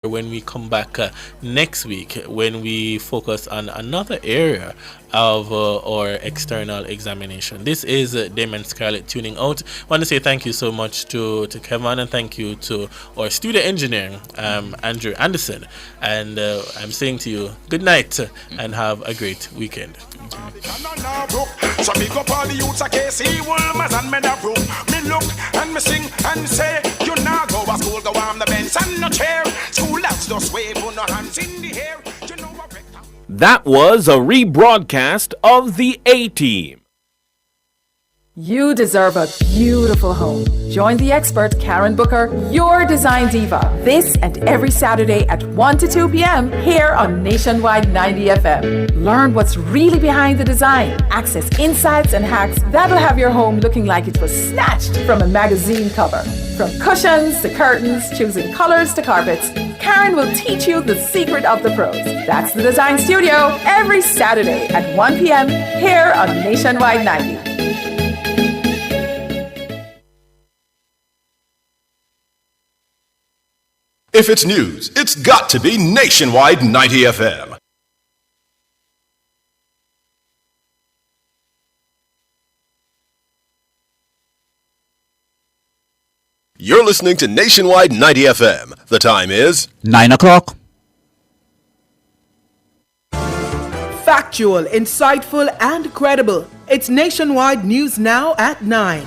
when we come back next week, when we focus on another area of our external examination. This is Damon Scarlett tuning out. I want to say thank you so much to Kevin, and thank you to our studio engineer, Andrew Anderson. And I'm saying to you, good night and have a great weekend. So big up all the youths of KC, Wolmers and men of room. Me look and me sing and say, you now go to school, go on the bench and no chair. School lads just wave, put no hands in the air. You know what? That was a rebroadcast of the A-Team. You deserve a beautiful home. Join the expert Karen Booker, your design diva, this and every Saturday at 1 to 2 p.m. here on Nationwide 90 FM. Learn what's really behind the design. Access insights and hacks that'll have your home looking like it was snatched from a magazine cover. From cushions to curtains, choosing colors to carpets, Karen will teach you the secret of the pros. That's the Design Studio every Saturday at 1 p.m. here on Nationwide 90. If it's news, it's got to be Nationwide 90 FM. You're listening to Nationwide 90 FM. The time is 9 o'clock. Factual, insightful, and credible. It's Nationwide News Now at 9.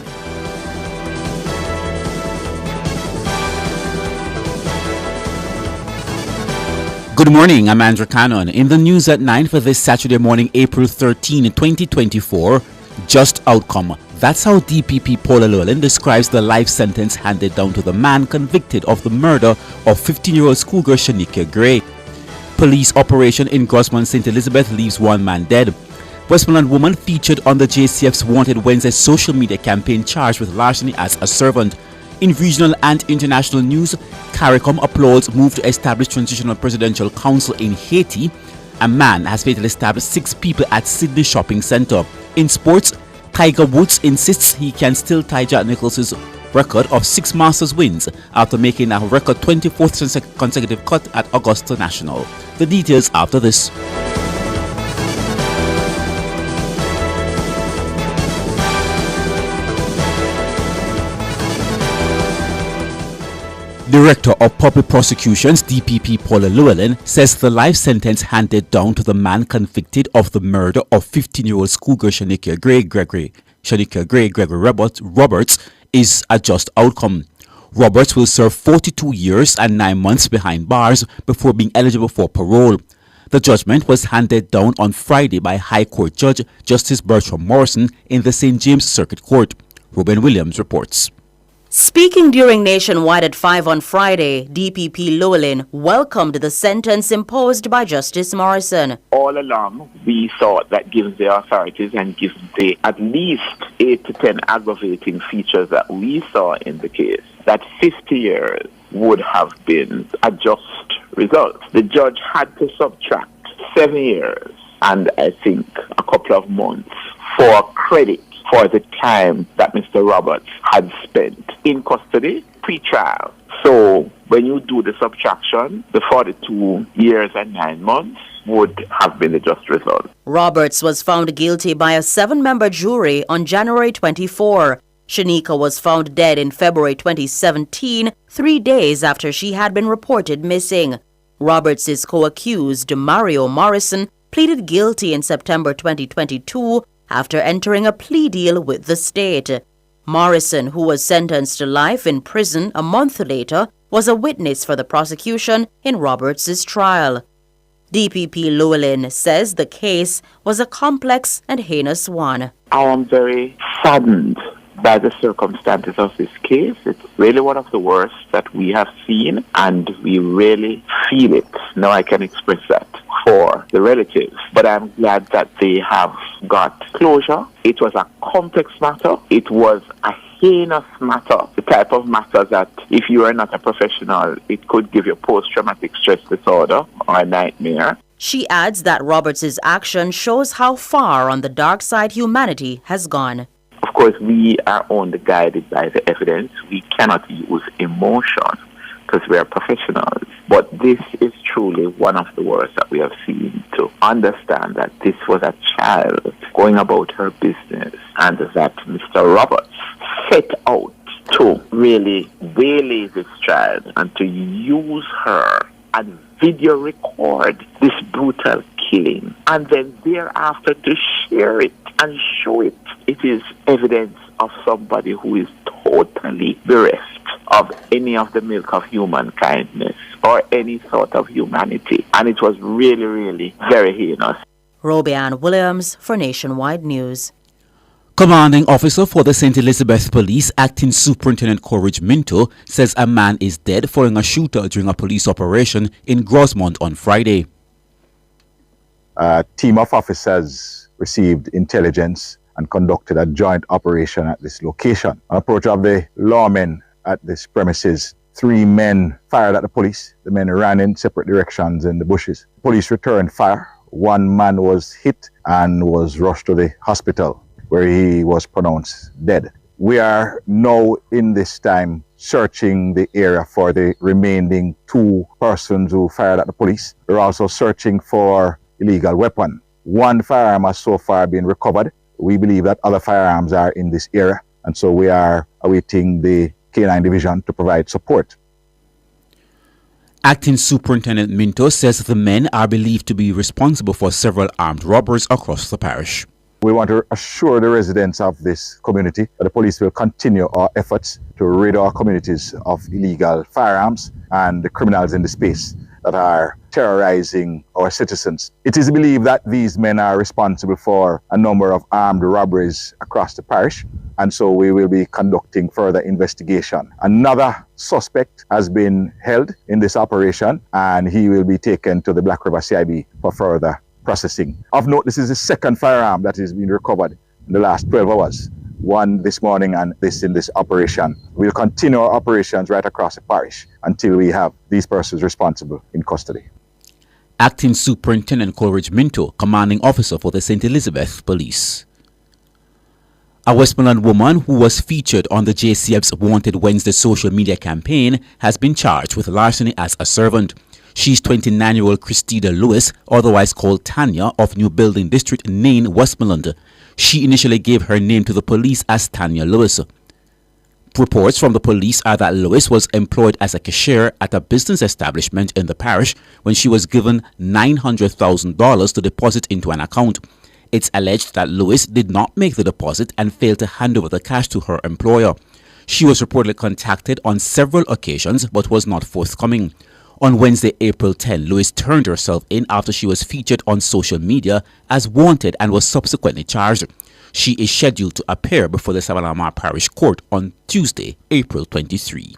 Good morning, I'm Andrew Cannon. In the news at 9 for this Saturday morning, April 13, 2024, just outcome. That's how DPP Paula Llewellyn describes the life sentence handed down to the man convicted of the murder of 15-year-old schoolgirl Shanika Gray. Police operation in Grossmont St. Elizabeth leaves one man dead. Westmoreland woman featured on the JCF's Wanted Wednesday social media campaign charged with larceny as a servant. In regional and international news, CARICOM applauds move to establish transitional presidential council in Haiti. A man has fatally stabbed 6 people at Sydney Shopping Centre. In sports, Tiger Woods insists he can still tie Jack Nicklaus's record of 6 Masters wins after making a record 24th consecutive cut at Augusta National. The details after this. Director of Public Prosecutions, DPP Paula Llewellyn, says the life sentence handed down to the man convicted of the murder of 15-year-old schoolgirl Shanika Gregory Roberts is a just outcome. Roberts will serve 42 years and 9 months behind bars before being eligible for parole. The judgment was handed down on Friday by High Court Judge Justice Bertram Morrison in the St. James Circuit Court. Ruben Williams reports. Speaking during Nationwide at 5 on Friday, DPP Llewellyn welcomed the sentence imposed by Justice Morrison. All along, we thought that given the authorities and given the at least 8 to 10 aggravating features that we saw in the case, that 50 years would have been a just result. The judge had to subtract 7 years and I think a couple of months for credit for the time that Mr. Roberts had spent in custody pre-trial. So when you do the subtraction, the 42 years and 9 months would have been the just result. Roberts was found guilty by a 7-member jury on January 24. Shanika was found dead in February 2017, 3 days after she had been reported missing. Roberts' co-accused, Mario Morrison, pleaded guilty in September 2022 after entering a plea deal with the state. Morrison, who was sentenced to life in prison a month later, was a witness for the prosecution in Roberts' trial. DPP Llewellyn says the case was a complex and heinous one. I am very saddened by the circumstances of this case. It's really one of the worst that we have seen, and we really feel it. Now I can express that for the relatives, but I'm glad that they have got closure. It was a complex matter. It was a heinous matter, the type of matter that if you are not a professional, it could give you post-traumatic stress disorder or a nightmare. She adds that Roberts' action shows how far on the dark side humanity has gone. Of course, we are only guided by the evidence. We cannot use emotion because we are professionals. But this is truly one of the worst that we have seen, to understand that this was a child going about her business and that Mr. Roberts set out to really waylay this child and to use her and video record this brutal killing, and then thereafter to share it and show it. It is evidence of somebody who is totally bereft of any of the milk of human kindness or any sort of humanity. And it was really, really very heinous. Robianne Williams for Nationwide News. Commanding officer for the St. Elizabeth Police, Acting Superintendent Coleridge Minto, says a man is dead following a shooter during a police operation in Grosmont on Friday. A team of officers received intelligence and conducted a joint operation at this location. On approach of the lawmen at this premises, 3 men fired at the police. The men ran in separate directions in the bushes. Police returned fire. 1 man was hit and was rushed to the hospital, where he was pronounced dead. We are now in this time searching the area for the remaining 2 persons who fired at the police. We're also searching for illegal weapon. 1 firearm has so far been recovered. We believe that other firearms are in this area, and so we are awaiting the K9 Division to provide support. Acting Superintendent Minto says the men are believed to be responsible for several armed robberies across the parish. We want to assure the residents of this community that the police will continue our efforts to rid our communities of illegal firearms and the criminals in the space that are terrorizing our citizens. It is believed that these men are responsible for a number of armed robberies across the parish, and so we will be conducting further investigation. Another suspect has been held in this operation, and he will be taken to the Black River CIB for further processing. Of note, this is the 2nd firearm that has been recovered in the last 12 hours. 1 this morning and this in this operation. We'll continue our operations right across the parish until we have these persons responsible in custody. Acting Superintendent Coleridge Minto, commanding officer for the St. Elizabeth Police. A Westmoreland woman who was featured on the JCF's Wanted Wednesday social media campaign has been charged with larceny as a servant. She's 29-year-old Christina Lewis, otherwise called Tanya, of New Building District, Nain, Westmoreland. She initially gave her name to the police as Tanya Lewis. Reports from the police are that Lewis was employed as a cashier at a business establishment in the parish when she was given $900,000 to deposit into an account. It's alleged that Lewis did not make the deposit and failed to hand over the cash to her employer. She was reportedly contacted on several occasions but was not forthcoming. On Wednesday, April 10, Lewis turned herself in after she was featured on social media as wanted and was subsequently charged. She is scheduled to appear before the Savanna Parish Court on Tuesday, April 23.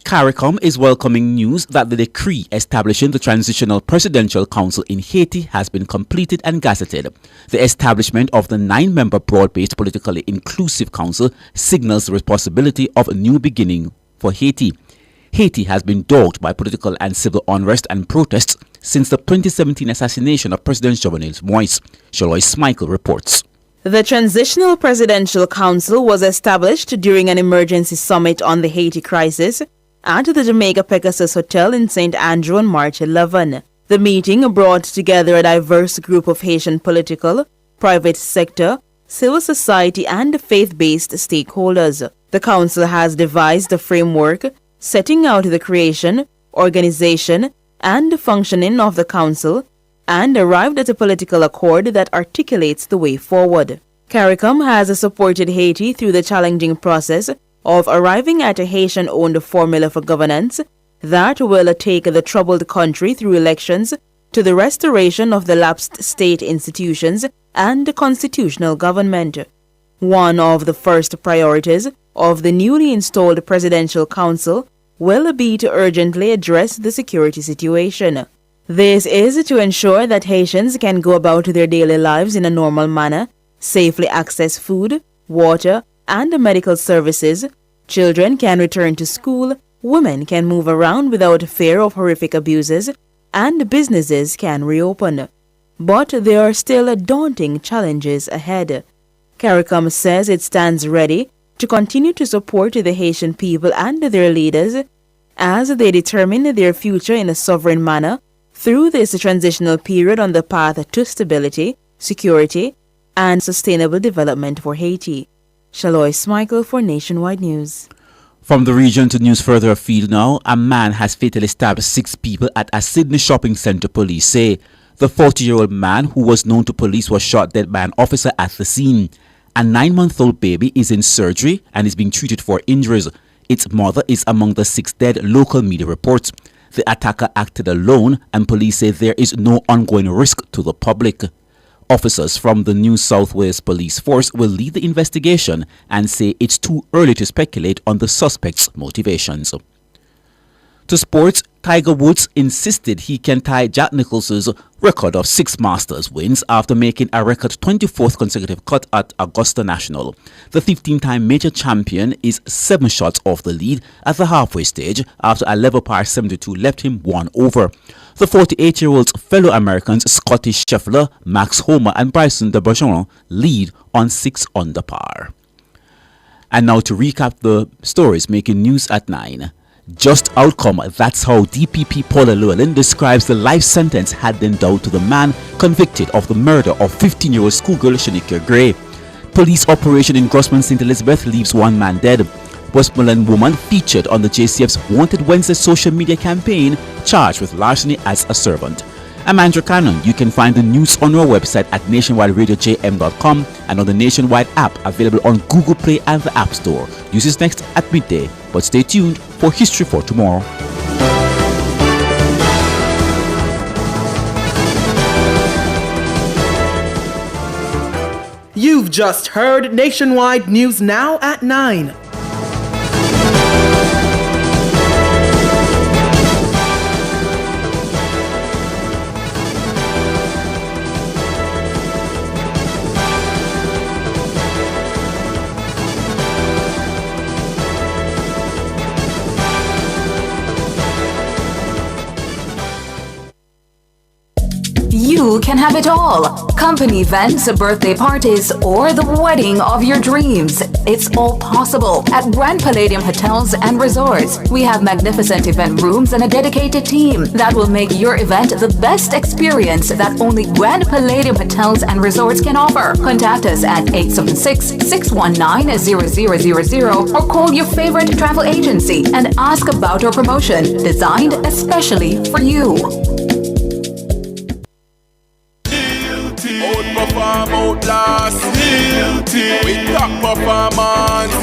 CARICOM is welcoming news that the decree establishing the Transitional Presidential Council in Haiti has been completed and gazetted. The establishment of the 9-member broad-based politically inclusive council signals the responsibility of a new beginning for Haiti. Haiti has been dogged by political and civil unrest and protests since the 2017 assassination of President Jovenel Moïse. Shalois Michael reports. The Transitional Presidential Council was established during an emergency summit on the Haiti crisis at the Jamaica Pegasus Hotel in St. Andrew on March 11. The meeting brought together a diverse group of Haitian political, private sector, civil society and faith-based stakeholders. The Council has devised a framework setting out the creation, organization, and functioning of the Council and arrived at a political accord that articulates the way forward. CARICOM has supported Haiti through the challenging process of arriving at a Haitian-owned formula for governance that will take the troubled country through elections to the restoration of the lapsed state institutions and constitutional government. One of the first priorities of the newly installed Presidential Council will be to urgently address the security situation. This is to ensure that Haitians can go about their daily lives in a normal manner, safely access food, water, and medical services. Children can return to school, women can move around without fear of horrific abuses, and businesses can reopen. But there are still daunting challenges ahead. CARICOM says it stands ready to continue to support the Haitian people and their leaders as they determine their future in a sovereign manner through this transitional period on the path to stability, security, and sustainable development for Haiti. Shalois Michael for Nationwide News. From the region to news further afield now, a man has fatally stabbed 6 people at a Sydney shopping centre, police say. The 40-year-old man, who was known to police, was shot dead by an officer at the scene. A 9-month-old baby is in surgery and is being treated for injuries. Its mother is among the 6 dead, local media reports. The attacker acted alone, and police say there is no ongoing risk to the public. Officers from the New South Wales Police Force will lead the investigation and say it's too early to speculate on the suspect's motivations. To sports, Tiger Woods insisted he can tie Jack Nicklaus's record of 6 Masters wins after making a record 24th consecutive cut at Augusta National. The 15-time major champion is 7 shots off the lead at the halfway stage after a level par 72 left him 1 over. The 48-year-old's fellow Americans Scotty Scheffler, Max Homa and Bryson DeChambeau lead on 6 under par. And now to recap the stories making news at 9. Just outcome, that's how DPP Paula Llewellyn describes the life sentence handed down to the man convicted of the murder of 15-year-old schoolgirl Shanika Gray. Police operation in Grossman St. Elizabeth leaves 1 man dead. Westmoreland woman featured on the JCF's Wanted Wednesday social media campaign charged with larceny as a servant. I'm Andrew Cannon. You can find the news on our website at nationwideradiojm.com and on the Nationwide app available on Google Play and the App Store. Use this next at midday, but stay tuned for History for Tomorrow. You've just heard Nationwide News Now at 9. You can have it all. Company events, birthday parties, or the wedding of your dreams. It's all possible at Grand Palladium Hotels and Resorts. We have magnificent event rooms and a dedicated team that will make your event the best experience that only Grand Palladium Hotels and Resorts can offer. Contact us at 876-619-0000 or call your favorite travel agency and ask about our promotion designed especially for you. Outperform, outlast, with top performance,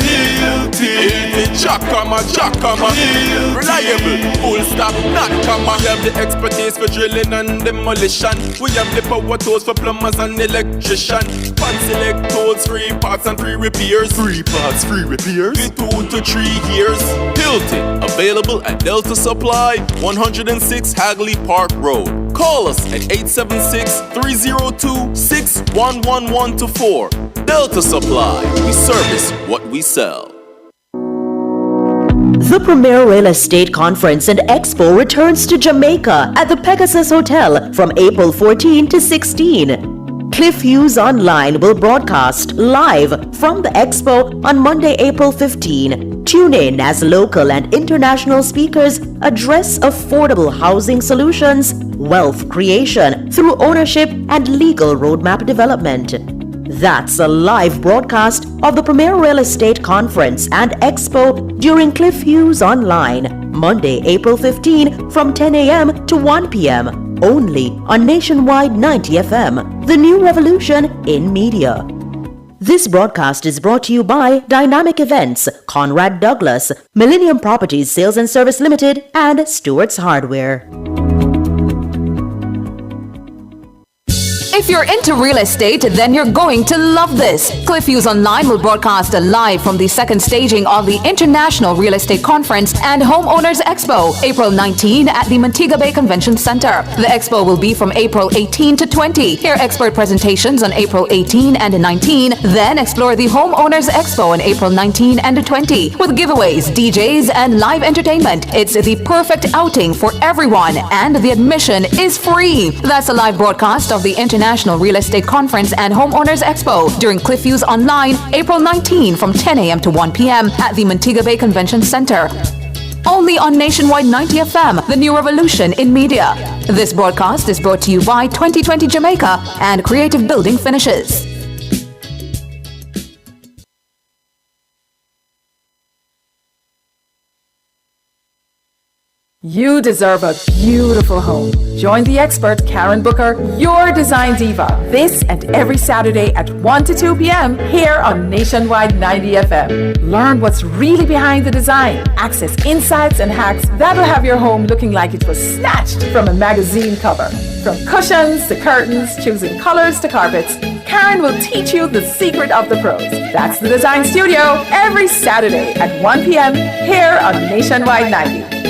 Jackama, reliable, full stop, not comma. We have the expertise for drilling and demolition. We have the power tools for plumbers and electricians. Fancy select tools, 3 parts and 3 repairs. 3 parts, 3 repairs. 2 to 3 years. Hilton, available at Delta Supply, 106 Hagley Park Road. Call us at 876-302-61124. Delta Supply, we service what we sell. The Premier Real Estate Conference and Expo returns to Jamaica at the Pegasus Hotel from April 14 to 16. Cliff Hughes Online will broadcast live from the Expo on Monday, April 15. Tune in as local and international speakers address affordable housing solutions, wealth creation through ownership, and legal roadmap development. That's a live broadcast of the Premier Real Estate Conference and Expo during Cliff Hughes Online, Monday, April 15 from 10 a.m. to 1 p.m. only on Nationwide 90 FM, the new revolution in media. This broadcast is brought to you by Dynamic Events, Conrad Douglas, Millennium Properties Sales and Service Limited, and Stewart's Hardware. If you're into real estate, then you're going to love this. Cliff Hughes Online will broadcast live from the second staging of the International Real Estate Conference and Homeowners Expo, April 19 at the Montego Bay Convention Center. The expo will be from April 18 to 20. Hear expert presentations on April 18 and 19, then explore the Homeowners Expo on April 19 and 20 with giveaways, DJs, and live entertainment. It's the perfect outing for everyone, and the admission is free. That's a live broadcast of the International International Real Estate Conference and Homeowners Expo during Cliffviews Online, April 19 from 10 a.m. to 1 p.m. at the Montego Bay Convention Center. Only on Nationwide 90 FM, the new revolution in media. This broadcast is brought to you by 2020 Jamaica and Creative Building Finishes. You deserve a beautiful home. Join the expert Karen Booker, your design diva, this and every Saturday at 1 to 2 p.m. here on Nationwide 90 FM. Learn what's really behind the design. Access insights and hacks that'll have your home looking like it was snatched from a magazine cover. From cushions to curtains, choosing colors to carpets, Karen will teach you the secret of the pros. That's the Design Studio every Saturday at 1 p.m. here on Nationwide 90.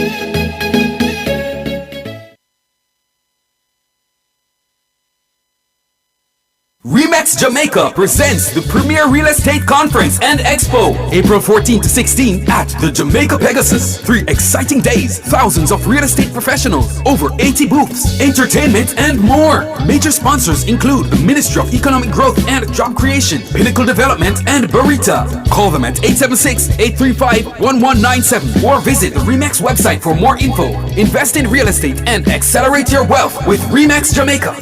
Remax Jamaica presents the premier real estate conference and expo, April 14 to 16 at the Jamaica Pegasus. 3 exciting days, thousands of real estate professionals, over 80 booths, entertainment, and more. Major sponsors include the Ministry of Economic Growth and Job Creation, Pinnacle Development, and Barita. Call them at 876-835-1197 or visit the Remax website for more info. Invest in real estate and accelerate your wealth with Remax Jamaica.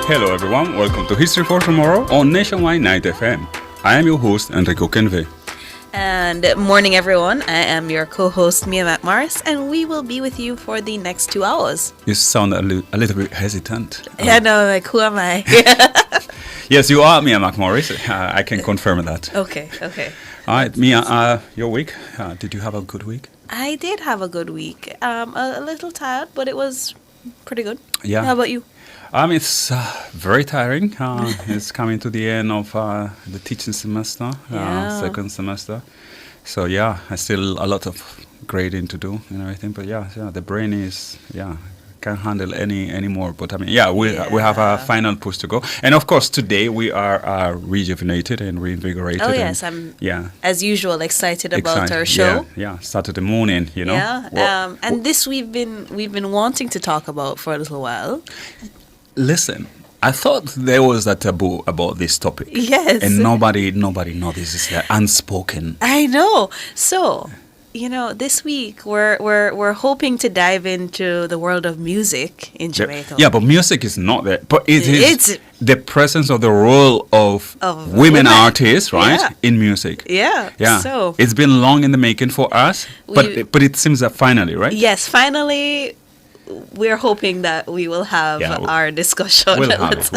Hello everyone, welcome to History for Tomorrow on Nationwide 90 FM. I am your host, Enrico Kenve. And morning everyone, I am your co-host Mia McMorris, and we will be with you for the next 2 hours. You sound a little bit hesitant. Yeah, no, like who am I? Yes, you are Mia McMorris, I can confirm that. Okay. Alright, Mia, your week, did you have a good week? I did have a good week. A little tired, but it was pretty good. Yeah. How about you? It's very tiring. It's coming to the end of the teaching semester, second semester. So yeah, I still a lot of grading to do and everything. But yeah, the brain is can't handle any more. But I mean, we have a final push to go. And of course, today we are rejuvenated and reinvigorated. Oh yes, I'm as usual excited about our show. Yeah, Saturday morning, you know. Yeah, and this we've been wanting to talk about for a little while. Listen, I thought there was a taboo about this topic. Yes. And nobody knows this is unspoken. I know. So, this week we're hoping to dive into the world of music in Jamaica. Yeah, but music is not there. But it's the presence of the role of women artists, right? Yeah. In music. Yeah. So it's been long in the making for us, but it seems that finally, right? Yes, finally. We're hoping that we will have our discussion. We'll have it.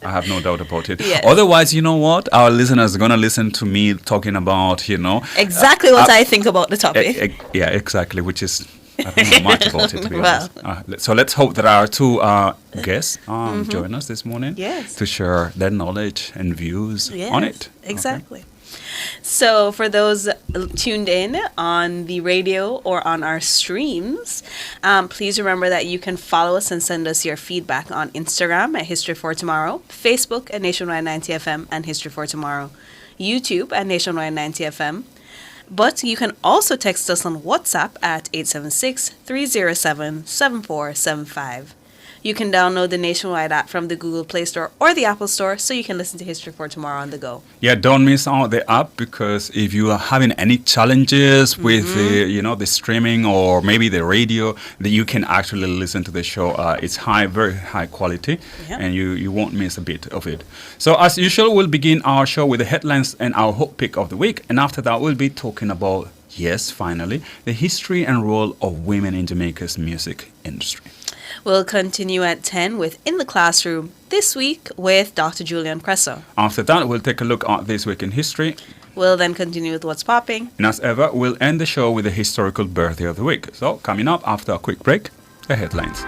I have no doubt about it. Yes. Otherwise, you know what? Our listeners are going to listen to me talking about, exactly what I think about the topic. Yeah, exactly, which is, I don't know much about it, to be honest. So let's hope that our two guests join us this morning to share their knowledge and views on it. Exactly. Okay. So for those tuned in on the radio or on our streams, please remember that you can follow us and send us your feedback on Instagram at History for Tomorrow, Facebook at Nationwide 90 FM and History for Tomorrow, YouTube at Nationwide 90 FM. But you can also text us on WhatsApp at 876-307-7475. You can download the Nationwide app from the Google Play Store or the Apple Store so you can listen to History for Tomorrow on the go. Yeah, don't miss out the app, because if you are having any challenges with the streaming or maybe the radio, that you can actually listen to the show. It's very high quality, and you won't miss a bit of it. So as usual, we'll begin our show with the headlines and our hot pick of the week, and after that we'll be talking about, finally, the history and role of women in Jamaica's music industry. We'll continue at 10 with In the Classroom, this week with Dr. Julian Cresso. After that, we'll take a look at This Week in History. We'll then continue with what's popping. And as ever, we'll end the show with the historical birthday of the week. So, coming up after a quick break, the headlines.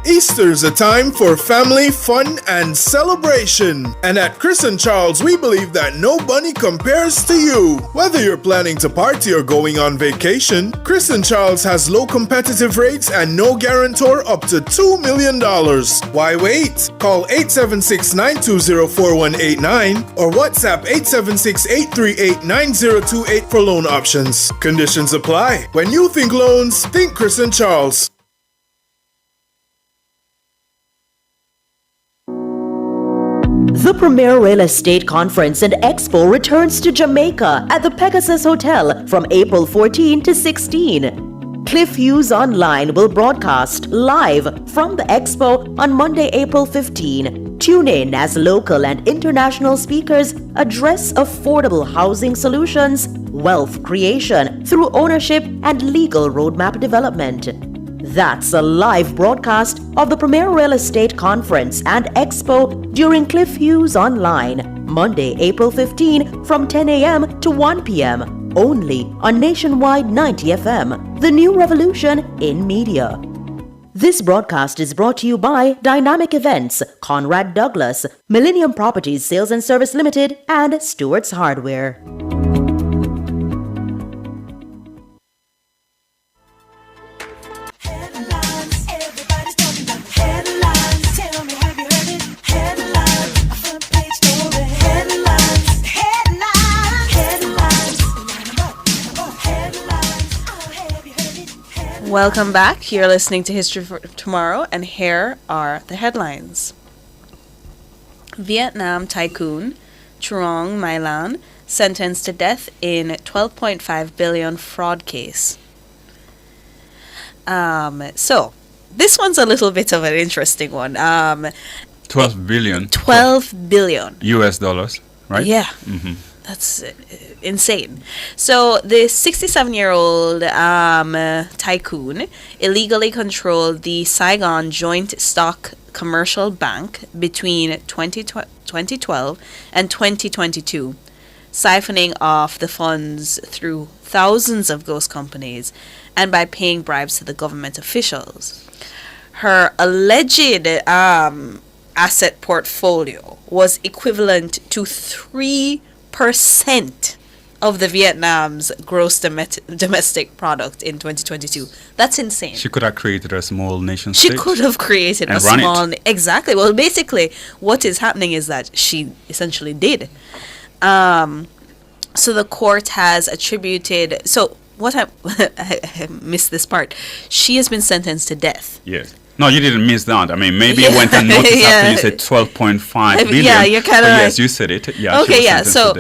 Easter's a time for family, fun, and celebration. And at Chris and Charles, we believe that no bunny compares to you. Whether you're planning to party or going on vacation, Chris and Charles has low competitive rates and no guarantor up to $2 million. Why wait? Call 876-920-4189 or WhatsApp 876-838-9028 for loan options. Conditions apply. When you think loans, think Chris and Charles. The Premier Real Estate Conference and Expo returns to Jamaica at the Pegasus Hotel from April 14 to 16. Cliff Hughes Online will broadcast live from the Expo on Monday, April 15. Tune in as local and international speakers address affordable housing solutions, wealth creation through ownership, and legal roadmap development. That's a live broadcast of the Premier Real Estate Conference and Expo during Cliff Hughes Online, Monday, April 15 from 10 a.m. to 1 p.m. only on Nationwide 90 FM, the new revolution in media. This broadcast is brought to you by Dynamic Events, Conrad Douglas, Millennium Properties Sales and Service Limited, and Stewart's Hardware. Welcome back. You're listening to History for Tomorrow, and here are the headlines. Vietnam tycoon Truong My Lan sentenced to death in $12.5 billion fraud case. So this one's a little bit of an interesting one. 12 billion. 12 billion. US dollars, right? Yeah. Mm-hmm. That's insane. So the 67-year-old tycoon illegally controlled the Saigon Joint Stock Commercial Bank between 2012 and 2022, siphoning off the funds through thousands of ghost companies and by paying bribes to the government officials. Her alleged asset portfolio was equivalent to 3% of the Vietnam's gross domestic product in 2022. That's insane. She could have created a small nation state. She could have created a small... Exactly. Well, basically, what is happening is that she essentially did. So the court has attributed... So what I missed this part. She has been sentenced to death. Yes. No, you didn't miss that. I mean, maybe you went and noticed after you said 12.5 billion. Yeah, you're kind of right. Yes, you said it. Yeah. Okay, yeah. So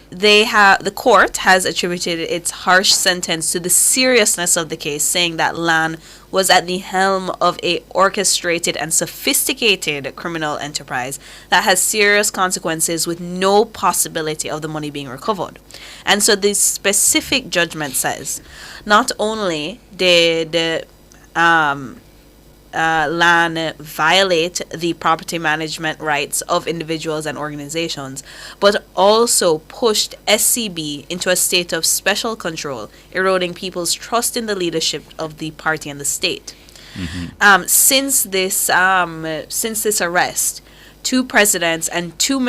the court has attributed its harsh sentence to the seriousness of the case, saying that Lan was at the helm of a orchestrated and sophisticated criminal enterprise that has serious consequences with no possibility of the money being recovered. And so the specific judgment says, not only did Lan violate the property management rights of individuals and organizations, but also pushed SCB into a state of special control, eroding people's trust in the leadership of the party and the state. Mm-hmm. Since this arrest, 2 presidents and 2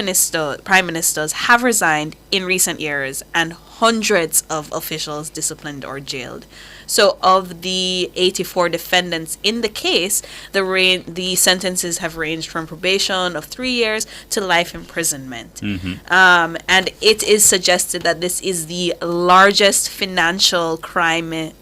prime ministers have resigned in recent years, and hundreds of officials disciplined or jailed. So of the 84 defendants in the case, the sentences have ranged from probation of 3 years to life imprisonment. Mm-hmm. And it is suggested that this is the largest financial crime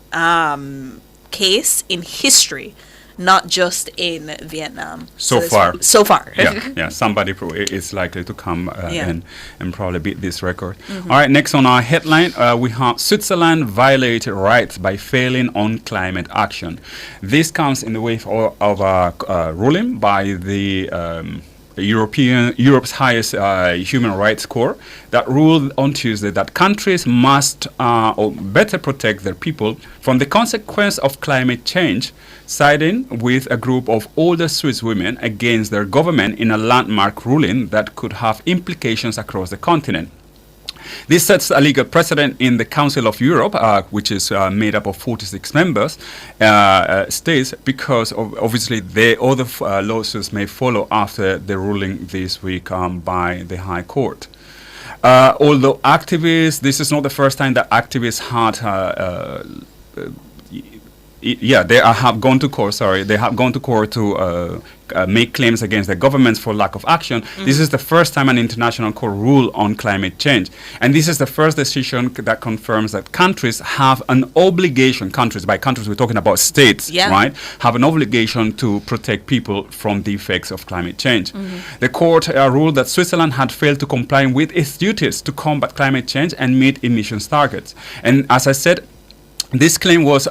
case in history. not just in Vietnam. So this- far. So far. yeah. Somebody is likely to come Yeah. and probably beat this record. Mhm. All right, next on our headline, we have Switzerland violated rights by failing on climate action. This comes in the wake of a ruling by the Europe's highest human rights court that ruled on Tuesday that countries must or better protect their people from the consequence of climate change, siding with a group of older Swiss women against their government in a landmark ruling that could have implications across the continent. This sets a legal precedent in the Council of Europe, which is made up of 46 members states, because obviously the other lawsuits may follow after the ruling this week by the High Court. Although activists, this is not the first time that activists had they have gone to court. They have gone to court to make claims against the governments for lack of action. This is the first time an international court ruled on climate change, and this is the first decision that confirms that countries have an obligation. Countries, by countries, we're talking about states, right? Have an obligation to protect people from the effects of climate change. The court ruled that Switzerland had failed to comply with its duties to combat climate change and meet emissions targets. And as I said, this claim was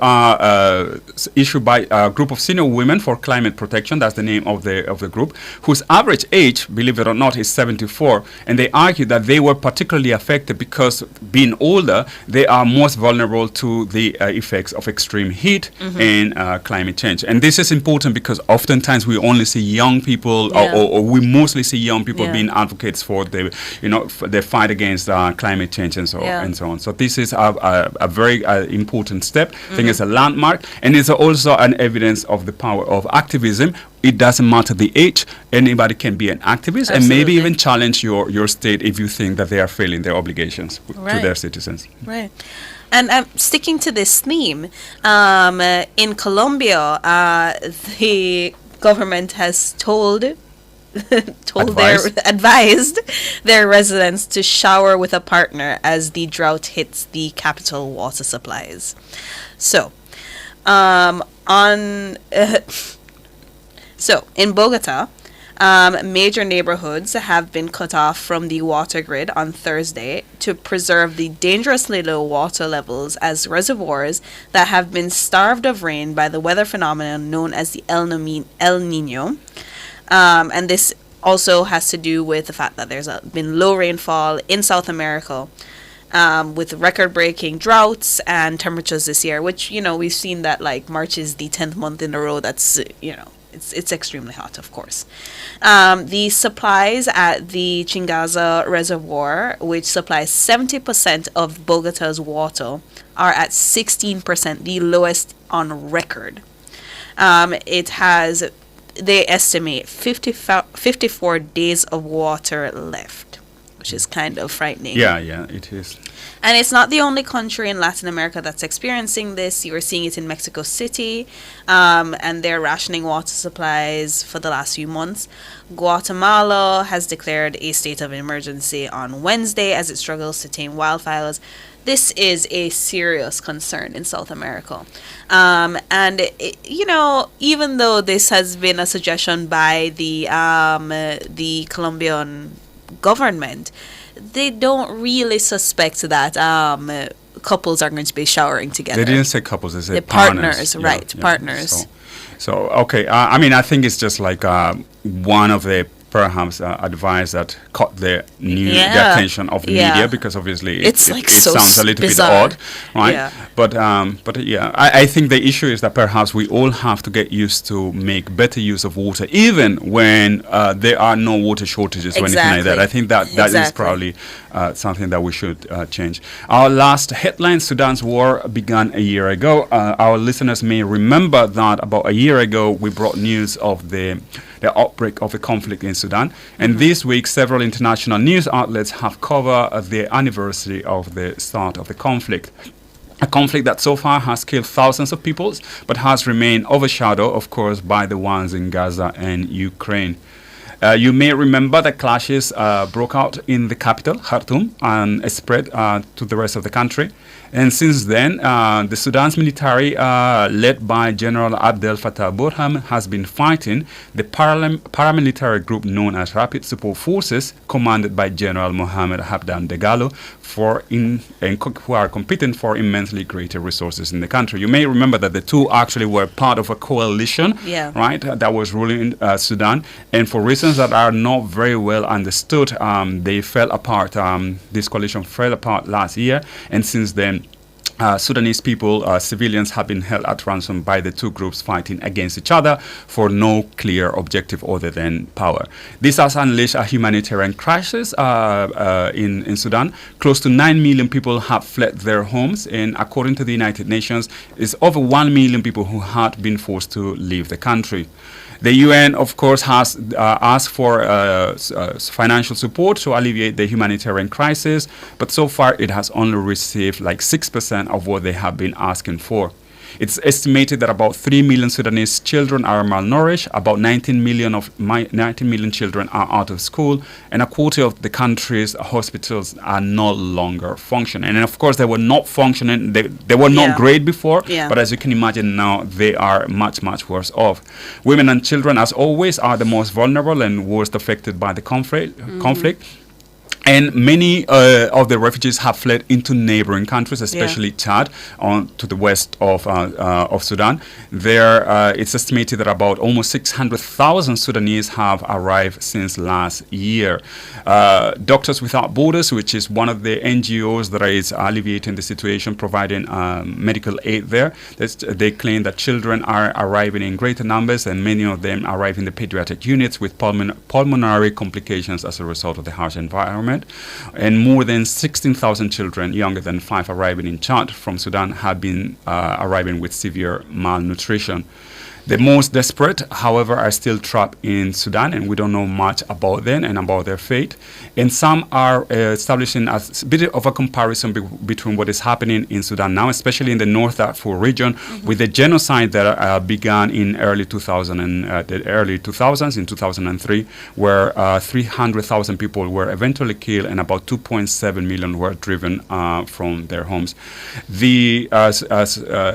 issued by a group of senior women for climate protection. That's the name of the group, whose average age, believe it or not, is 74. And they argue that they were particularly affected because, being older, they are most vulnerable to the effects of extreme heat and climate change. And this is important because oftentimes we only see young people, or we mostly see young people being advocates for the, for the fight against climate change and so on. So this is a very important step. I think it's a landmark, and it's also an evidence of the power of activism. It doesn't matter the age, anybody can be an activist and maybe even challenge your state if you think that they are failing their obligations to their citizens. Right. And sticking to this theme, in Colombia, the government has advised their residents to shower with a partner as the drought hits the capital water supplies. So, in Bogota, major neighborhoods have been cut off from the water grid on Thursday to preserve the dangerously low water levels as reservoirs that have been starved of rain by the weather phenomenon known as the El Nino. And this also has to do with the fact that there's been low rainfall in South America, with record-breaking droughts and temperatures this year, which, we've seen that March is the 10th month in a row that's, it's extremely hot, of course. The supplies at the Chingaza Reservoir, which supplies 70% of Bogota's water, are at 16%, the lowest on record. They estimate 54 days of water left, which is kind of frightening. Yeah, it is. And it's not the only country in Latin America that's experiencing this. You are seeing it in Mexico City, and they're rationing water supplies for the last few months. Guatemala has declared a state of emergency on Wednesday as it struggles to tame wildfires. This is a serious concern in South America. Even though this has been a suggestion by the Colombian government, they don't really suspect that couples are going to be showering together. They didn't say couples, they said partners. Right, partners. So okay, I think it's just like one of the perhaps advice that caught the attention of the media, because obviously it sounds a little bizarre. Bit odd, right? Yeah. But I think the issue is that perhaps we all have to get used to make better use of water, even when there are no water shortages or anything like that. I think that is probably something that we should change. Our last headline: Sudan's war began a year ago. Our listeners may remember that about a year ago we brought news of the outbreak of a conflict in Sudan. And this week, several international news outlets have covered the anniversary of the start of the conflict. A conflict that so far has killed thousands of people, but has remained overshadowed, of course, by the ones in Gaza and Ukraine. You may remember that clashes broke out in the capital, Khartoum, and spread to the rest of the country. And since then, the Sudan's military, led by General Abdel Fattah Burhan, has been fighting the paramilitary group known as Rapid Support Forces, commanded by General Mohamed Hamdan Dagalo, who are competing for immensely greater resources in the country. You may remember that the two actually were part of a coalition, right, that was ruling Sudan, and for reasons that are not very well understood, they fell apart. This coalition fell apart last year, and since then, Sudanese people, civilians, have been held at ransom by the two groups fighting against each other for no clear objective other than power. This has unleashed a humanitarian crisis in Sudan. Close to 9 million people have fled their homes, and according to the United Nations, it's over 1 million people who had been forced to leave the country. The UN, of course, has asked for financial support to alleviate the humanitarian crisis, but so far it has only received like 6% of what they have been asking for. It's estimated that about 3 million Sudanese children are malnourished, about 19 million children are out of school, and a quarter of the country's hospitals are no longer functioning. And of course, they were not functioning, they were not great before, but as you can imagine now, they are much, much worse off. Women and children, as always, are the most vulnerable and worst affected by the conflict. And many of the refugees have fled into neighboring countries, especially Chad, to the west of Sudan. There, it's estimated that about almost 600,000 Sudanese have arrived since last year. Doctors Without Borders, which is one of the NGOs that is alleviating the situation, providing medical aid there, they claim that children are arriving in greater numbers, and many of them arrive in the pediatric units with pulmonary complications as a result of the harsh environment. And more than 16,000 children younger than 5 arriving in Chad from Sudan have been arriving with severe malnutrition. The most desperate, however, are still trapped in Sudan, and we don't know much about them and about their fate. And some are establishing a bit of a comparison between what is happening in Sudan now, especially in the North Darfur region, with the genocide that began in the early 2000s, in 2003, where 300,000 people were eventually killed and about 2.7 million were driven from their homes. As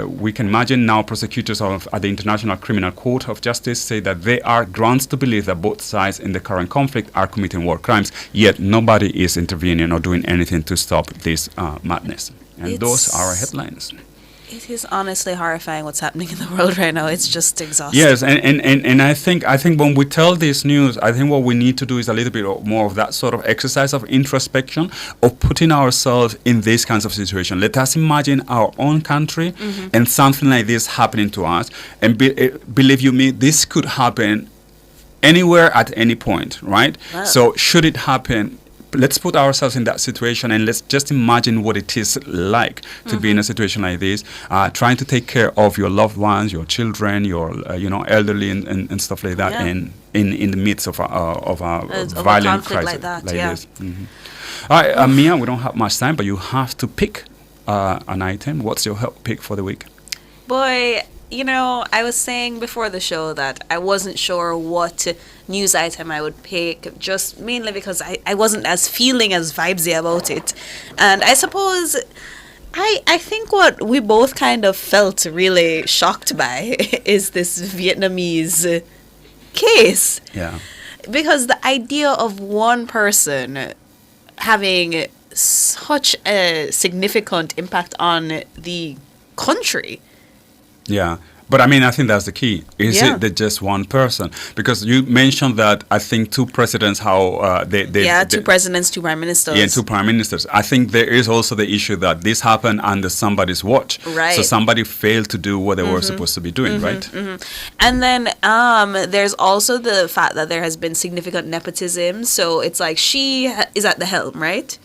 we can imagine now, prosecutors at the International Criminal Court of Justice say that there are grounds to believe that both sides in the current conflict are committing war crimes, yet nobody is intervening or doing anything to stop this madness. And those are our headlines. It is honestly horrifying what's happening in the world right now. It's just exhausting. Yes, and I think when we tell this news, I think what we need to do is a little bit more of that sort of exercise of introspection, of putting ourselves in these kinds of situations. Let us imagine our own country and something like this happening to us. And believe you me, this could happen anywhere at any point, right? Wow. So should it happen, let's put ourselves in that situation and let's just imagine what it is like to be in a situation like this, trying to take care of your loved ones, your children, your elderly and stuff like that, and in the midst of a violent crisis like this. All right, Mia, we don't have much time, but you have to pick an item. What's your help pick for the week? Boy, I was saying before the show that I wasn't sure what news item I would pick, just mainly because I wasn't as feeling as vibesy about it. And I suppose I think what we both kind of felt really shocked by is this Vietnamese case. Yeah. Because the idea of one person having such a significant impact on the country. Yeah. But I think that's the key. Is it that just one person? Because you mentioned that I think two presidents, two presidents, 2 prime ministers. Yeah, 2 prime ministers. I think there is also the issue that this happened under somebody's watch. Right. So somebody failed to do what they were supposed to be doing, right? And then there's also the fact that there has been significant nepotism. So it's like she is at the helm, right?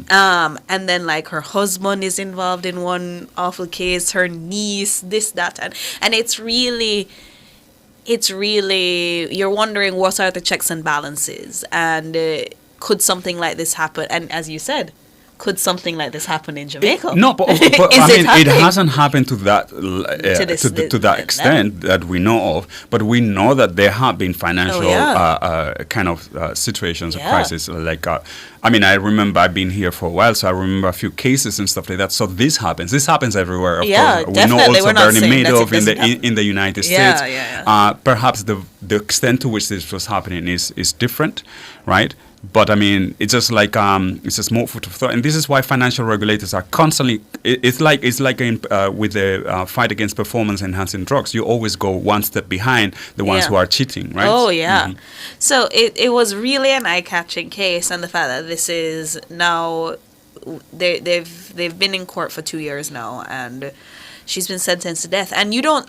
And then like her husband is involved in one awful case, her niece, this, that, and it's really you're wondering what are the checks and balances, and could something like this happen? And as you said, could something like this happen in Jamaica? No, but Is I mean, it happening? hasn't happened to that to that extent that we know of. But we know that there have been financial kind of situations of crisis. Like, I mean, I remember I've been here for a while, so I remember a few cases and stuff like that. So this happens. This happens everywhere. Of course. Definitely. We know also We're not Bernie saying that Madoff it doesn't in the United Yeah, States. yeah. Perhaps the extent to which this was happening is different, right? But I mean, it's just like it's just more food for thought, and this is why financial regulators are constantly. It's like in, with the fight against performance-enhancing drugs. You always go one step behind the ones who are cheating, right? Oh yeah. So it was really an eye-catching case, and the fact that this is now they've been in court for 2 years now, and she's been sentenced to death. And you're not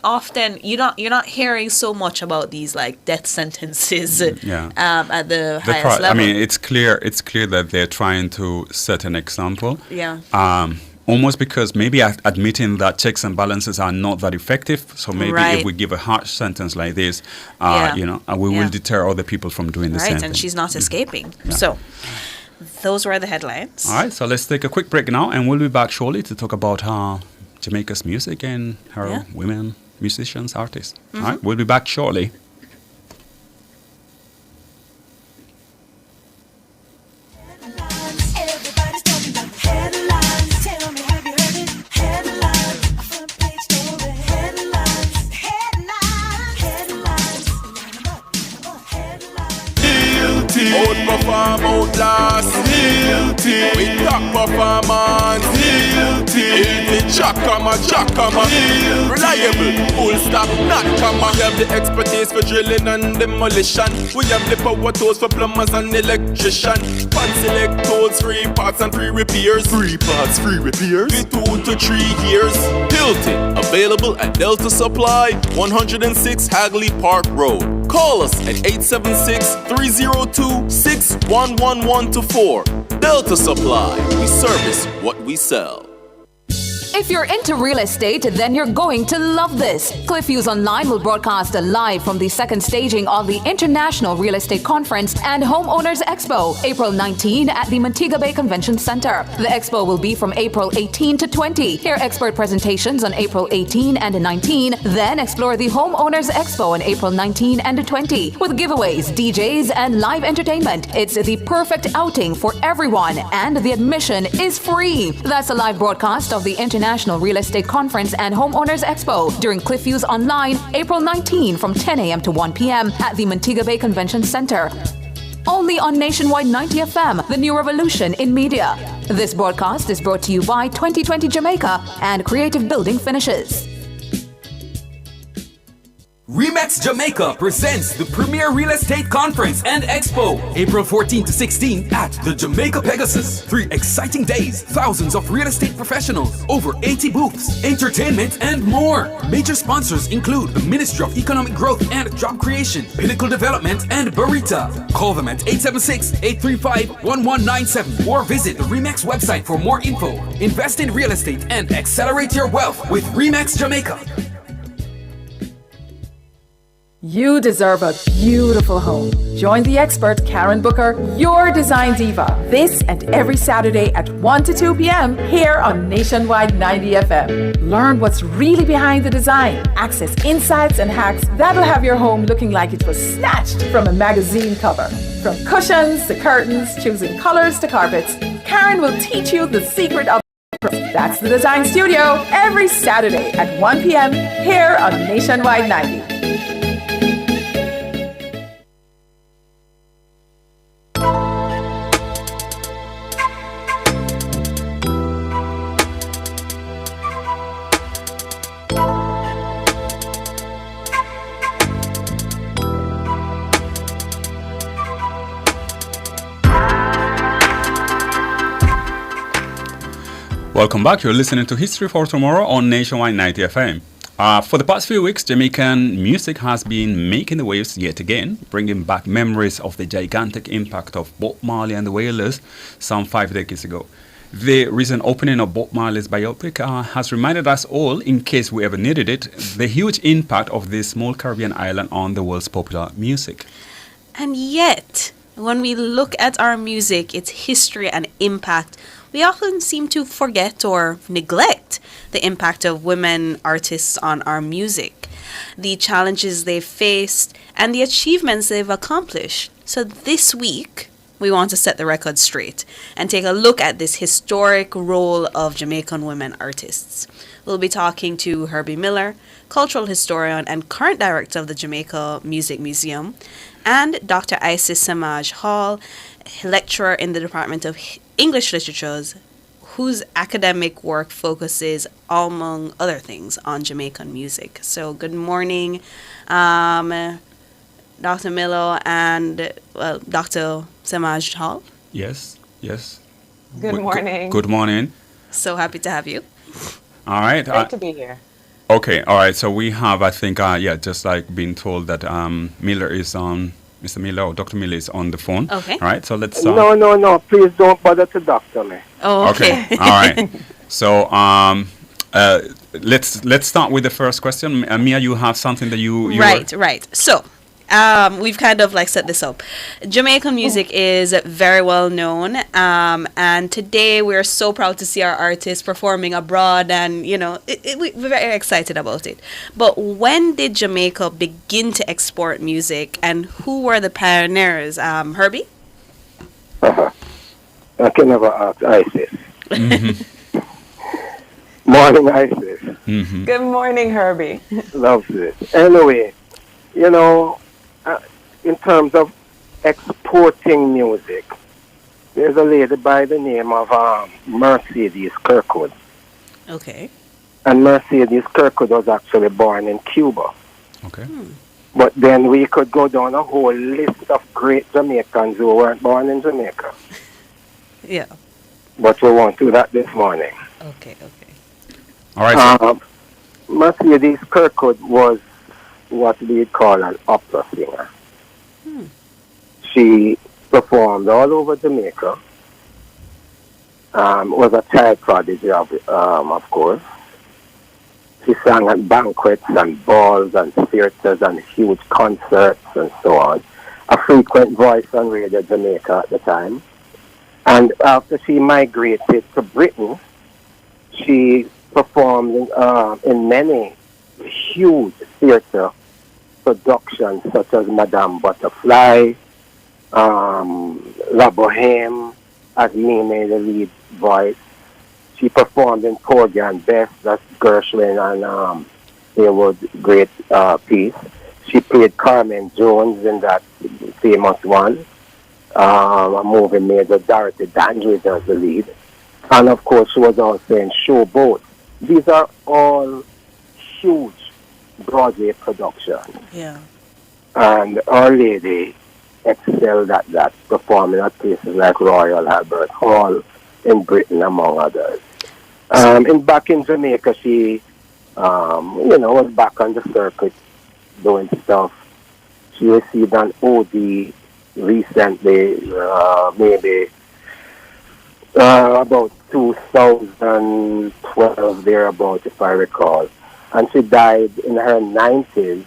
hearing so much about these like death sentences at the highest level. I mean, it's clear that they're trying to set an example. Yeah. Almost because maybe admitting that checks and balances are not that effective. So maybe if we give a harsh sentence like this, we will deter other people from doing the same thing. Right, and she's not escaping. Yeah. So those were the headlines. All right, so let's take a quick break now, and we'll be back shortly to talk about Jamaica's music and her women musicians, artists. All right, we'll be back shortly. Outperform, outlast, guilty. We top performance, guilty. Jackama, reliable, full stop, not comma. We have the expertise for drilling and demolition. We have the power tools for plumbers and electrician. Fancy electrodes, 3 parts and 3 repairs. 3 parts, 3 repairs. The 2 to 3 years. Hilton, available at Delta Supply, 106 Hagley Park Road. Call us at 876-302-61124. Delta Supply. We service what we sell. If you're into real estate, then you're going to love this. CliffViews Online will broadcast live from the second staging of the International Real Estate Conference and Homeowners Expo, April 19 at the Montego Bay Convention Center. The expo will be from April 18 to 20. Hear expert presentations on April 18 and 19, then explore the Homeowners Expo on April 19 and 20 with giveaways, DJs, and live entertainment. It's the perfect outing for everyone, and the admission is free. That's a live broadcast of the International Real Estate Conference and Homeowners Expo during CliffViews Online, April 19 from 10 a.m. to 1 p.m. at the Montego Bay Convention Center. Only on Nationwide 90 FM, the new revolution in media. This broadcast is brought to you by 2020 Jamaica and Creative Building Finishes. Remax Jamaica presents the premier real estate conference and expo, April 14 to 16 at the Jamaica Pegasus. 3 exciting days, thousands of real estate professionals, over 80 booths, entertainment, and more. Major sponsors include the Ministry of Economic Growth and Job Creation, Pinnacle Development, and Barita. Call them at 876-835-1197 or visit the Remax website for more info. Invest in real estate and accelerate your wealth with Remax Jamaica. You deserve a beautiful home. Join the expert Karen Booker, your design diva, this and every Saturday at 1 to 2 p.m. here on Nationwide 90 FM. Learn what's really behind the design. Access insights and hacks that'll have your home looking like it was snatched from a magazine cover. From cushions to curtains, choosing colors to carpets, Karen will teach you the secret of That's the Design Studio every Saturday at 1 p.m. here on Nationwide 90. Welcome back. You're listening to History for Tomorrow on Nationwide 90 FM. For the past few weeks, Jamaican music has been making the waves yet again, bringing back memories of the gigantic impact of Bob Marley and the Wailers some 5 decades ago. The recent opening of Bob Marley's biopic has reminded us all, in case we ever needed it, the huge impact of this small Caribbean island on the world's popular music. And yet, when we look at our music, its history and impact, we often seem to forget or neglect the impact of women artists on our music, the challenges they've faced, and the achievements they've accomplished. So this week, we want to set the record straight and take a look at this historic role of Jamaican women artists. We'll be talking to Herbie Miller, cultural historian and current director of the Jamaica Music Museum, and Dr. Isis Samaj Hall, lecturer in the Department of English Literatures, whose academic work focuses, among other things, on Jamaican music. So good morning, Dr. Miller and Dr. Samaj Hall. Yes. Good morning. Good morning. So happy to have you. All right. Great to be here. Okay, all right. So we have, I think, just like being told that Miller is on, Mr. Miller or Dr. Miller is on the phone. Okay. All right, so let's... No. Please don't bother to doctor me. Oh, okay. All right. So let's start with the first question. Mia, you have something that you Right. So... we've kind of like set this up. Jamaican music is very well known, and today we're so proud to see our artists performing abroad, and we're very excited about it. But when did Jamaica begin to export music, and who were the pioneers? Herbie? I can never ask Isis. Mm-hmm. Morning, Isis. Mm-hmm. Good morning, Herbie. Loves it. Anyway, in terms of exporting music, there's a lady by the name of Mercedes Kirkwood. Okay. And Mercedes Kirkwood was actually born in Cuba. Okay. But then we could go down a whole list of great Jamaicans who weren't born in Jamaica. Yeah. But we won't do that this morning. Okay. All right. Mercedes Kirkwood was what we'd call an opera singer. She performed all over Jamaica. Was a child prodigy, of course. She sang at banquets and balls and theaters and huge concerts and so on. A frequent voice on Radio Jamaica at the time. And after she migrated to Britain, she performed in many huge theater productions such as Madame Butterfly, La Boheme, as Mimi, the lead voice. She performed in Porgy and Bess, that's Gershwin and Haywood's great piece. She played Carmen Jones in that famous one, a movie made with Dorothy Dandridge as the lead. And of course, she was also in Showboat. These are all huge Broadway productions. Yeah. And Our Lady excelled at that, performing at places like Royal Albert Hall in Britain, among others. Back in Jamaica, she, was back on the circuit doing stuff. She received an OD recently, maybe about 2012, thereabout, if I recall. And she died in her 90s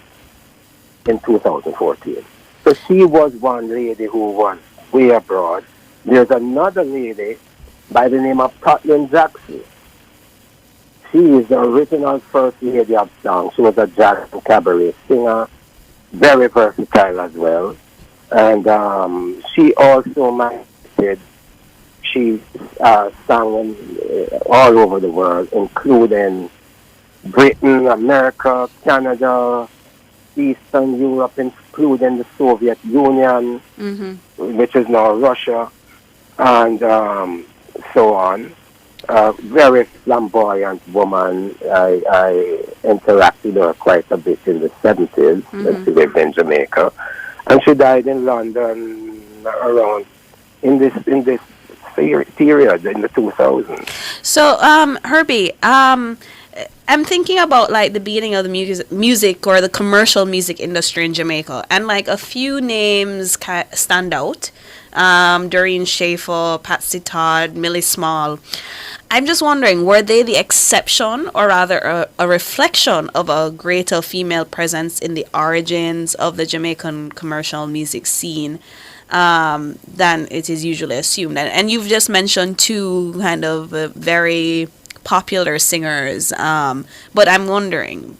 in 2014. So she was one lady who was way abroad. There's another lady by the name of Kathleen Jackson. She is the original first lady of song. She was a jazz and cabaret singer, very versatile as well. And she also migrated. She sang all over the world, including Britain, America, Canada, Eastern Europe, including the Soviet Union, which is now Russia, and so on. Very flamboyant woman. I interacted with her quite a bit in the 70s when she lived in Jamaica. And she died in London around in this period in the 2000s. So, Herbie, I'm thinking about like the beginning of the music or the commercial music industry in Jamaica, and like a few names stand out. Doreen Schaefer, Patsy Todd, Millie Small. I'm just wondering, were they the exception or rather a reflection of a greater female presence in the origins of the Jamaican commercial music scene? than it is usually assumed. And you've just mentioned two kind of very popular singers, but I'm wondering,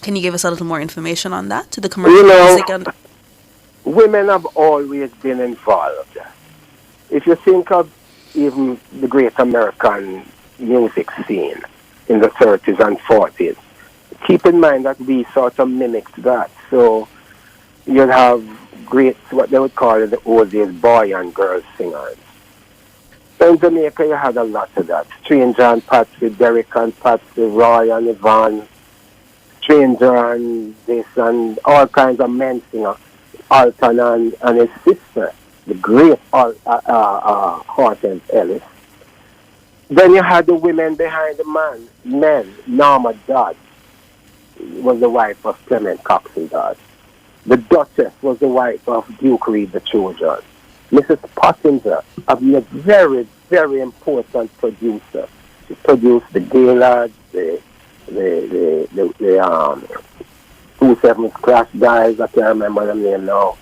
can you give us a little more information on that, to the commercial music? And women have always been involved. If you think of even the great American music scene in the 30s and 40s, keep in mind that we sort of mimicked that. So you'd have great, what they would call in the old days, boy and girl singers. So in Jamaica, you had a lot of that. Stranger and Patsy, Derek and Patsy, Roy and Yvonne, Stranger and this, and all kinds of men singers. Alton and his sister, the great Hortense Ellis. Then you had the women behind the men. Norma Dodd was the wife of Clement Coxon Dodd. The Duchess was the wife of Duke Reed the Trojan. Mrs. Pottinger, a very, very important producer. She produced the Gaylords, the 2/7 Crash Guys, I can't remember the name now.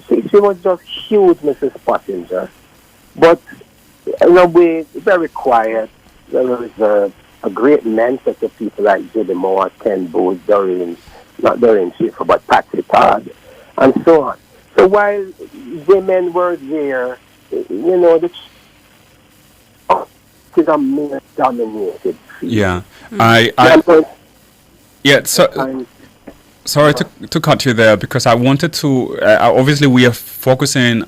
She was just huge, Mrs. Pottinger. But in a way, very quiet. There was a great mentor to people like Judy Moore, Ken Booth, not Doreen Schaefer, but Patsy Todd, and so on. So while women were there, the is a male-dominated field. Yeah, sorry to cut you there, because I wanted to. Obviously, we are focusing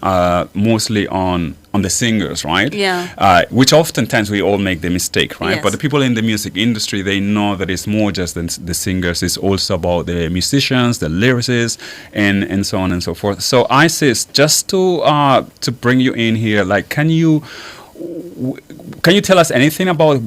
mostly on the singers, right? Yeah. Which oftentimes we all make the mistake, right? Yes. But the people in the music industry, they know that it's more just than the singers. It's also about the musicians, the lyricists, and so on and so forth. So Isis, just to bring you in here, like, can you tell us anything about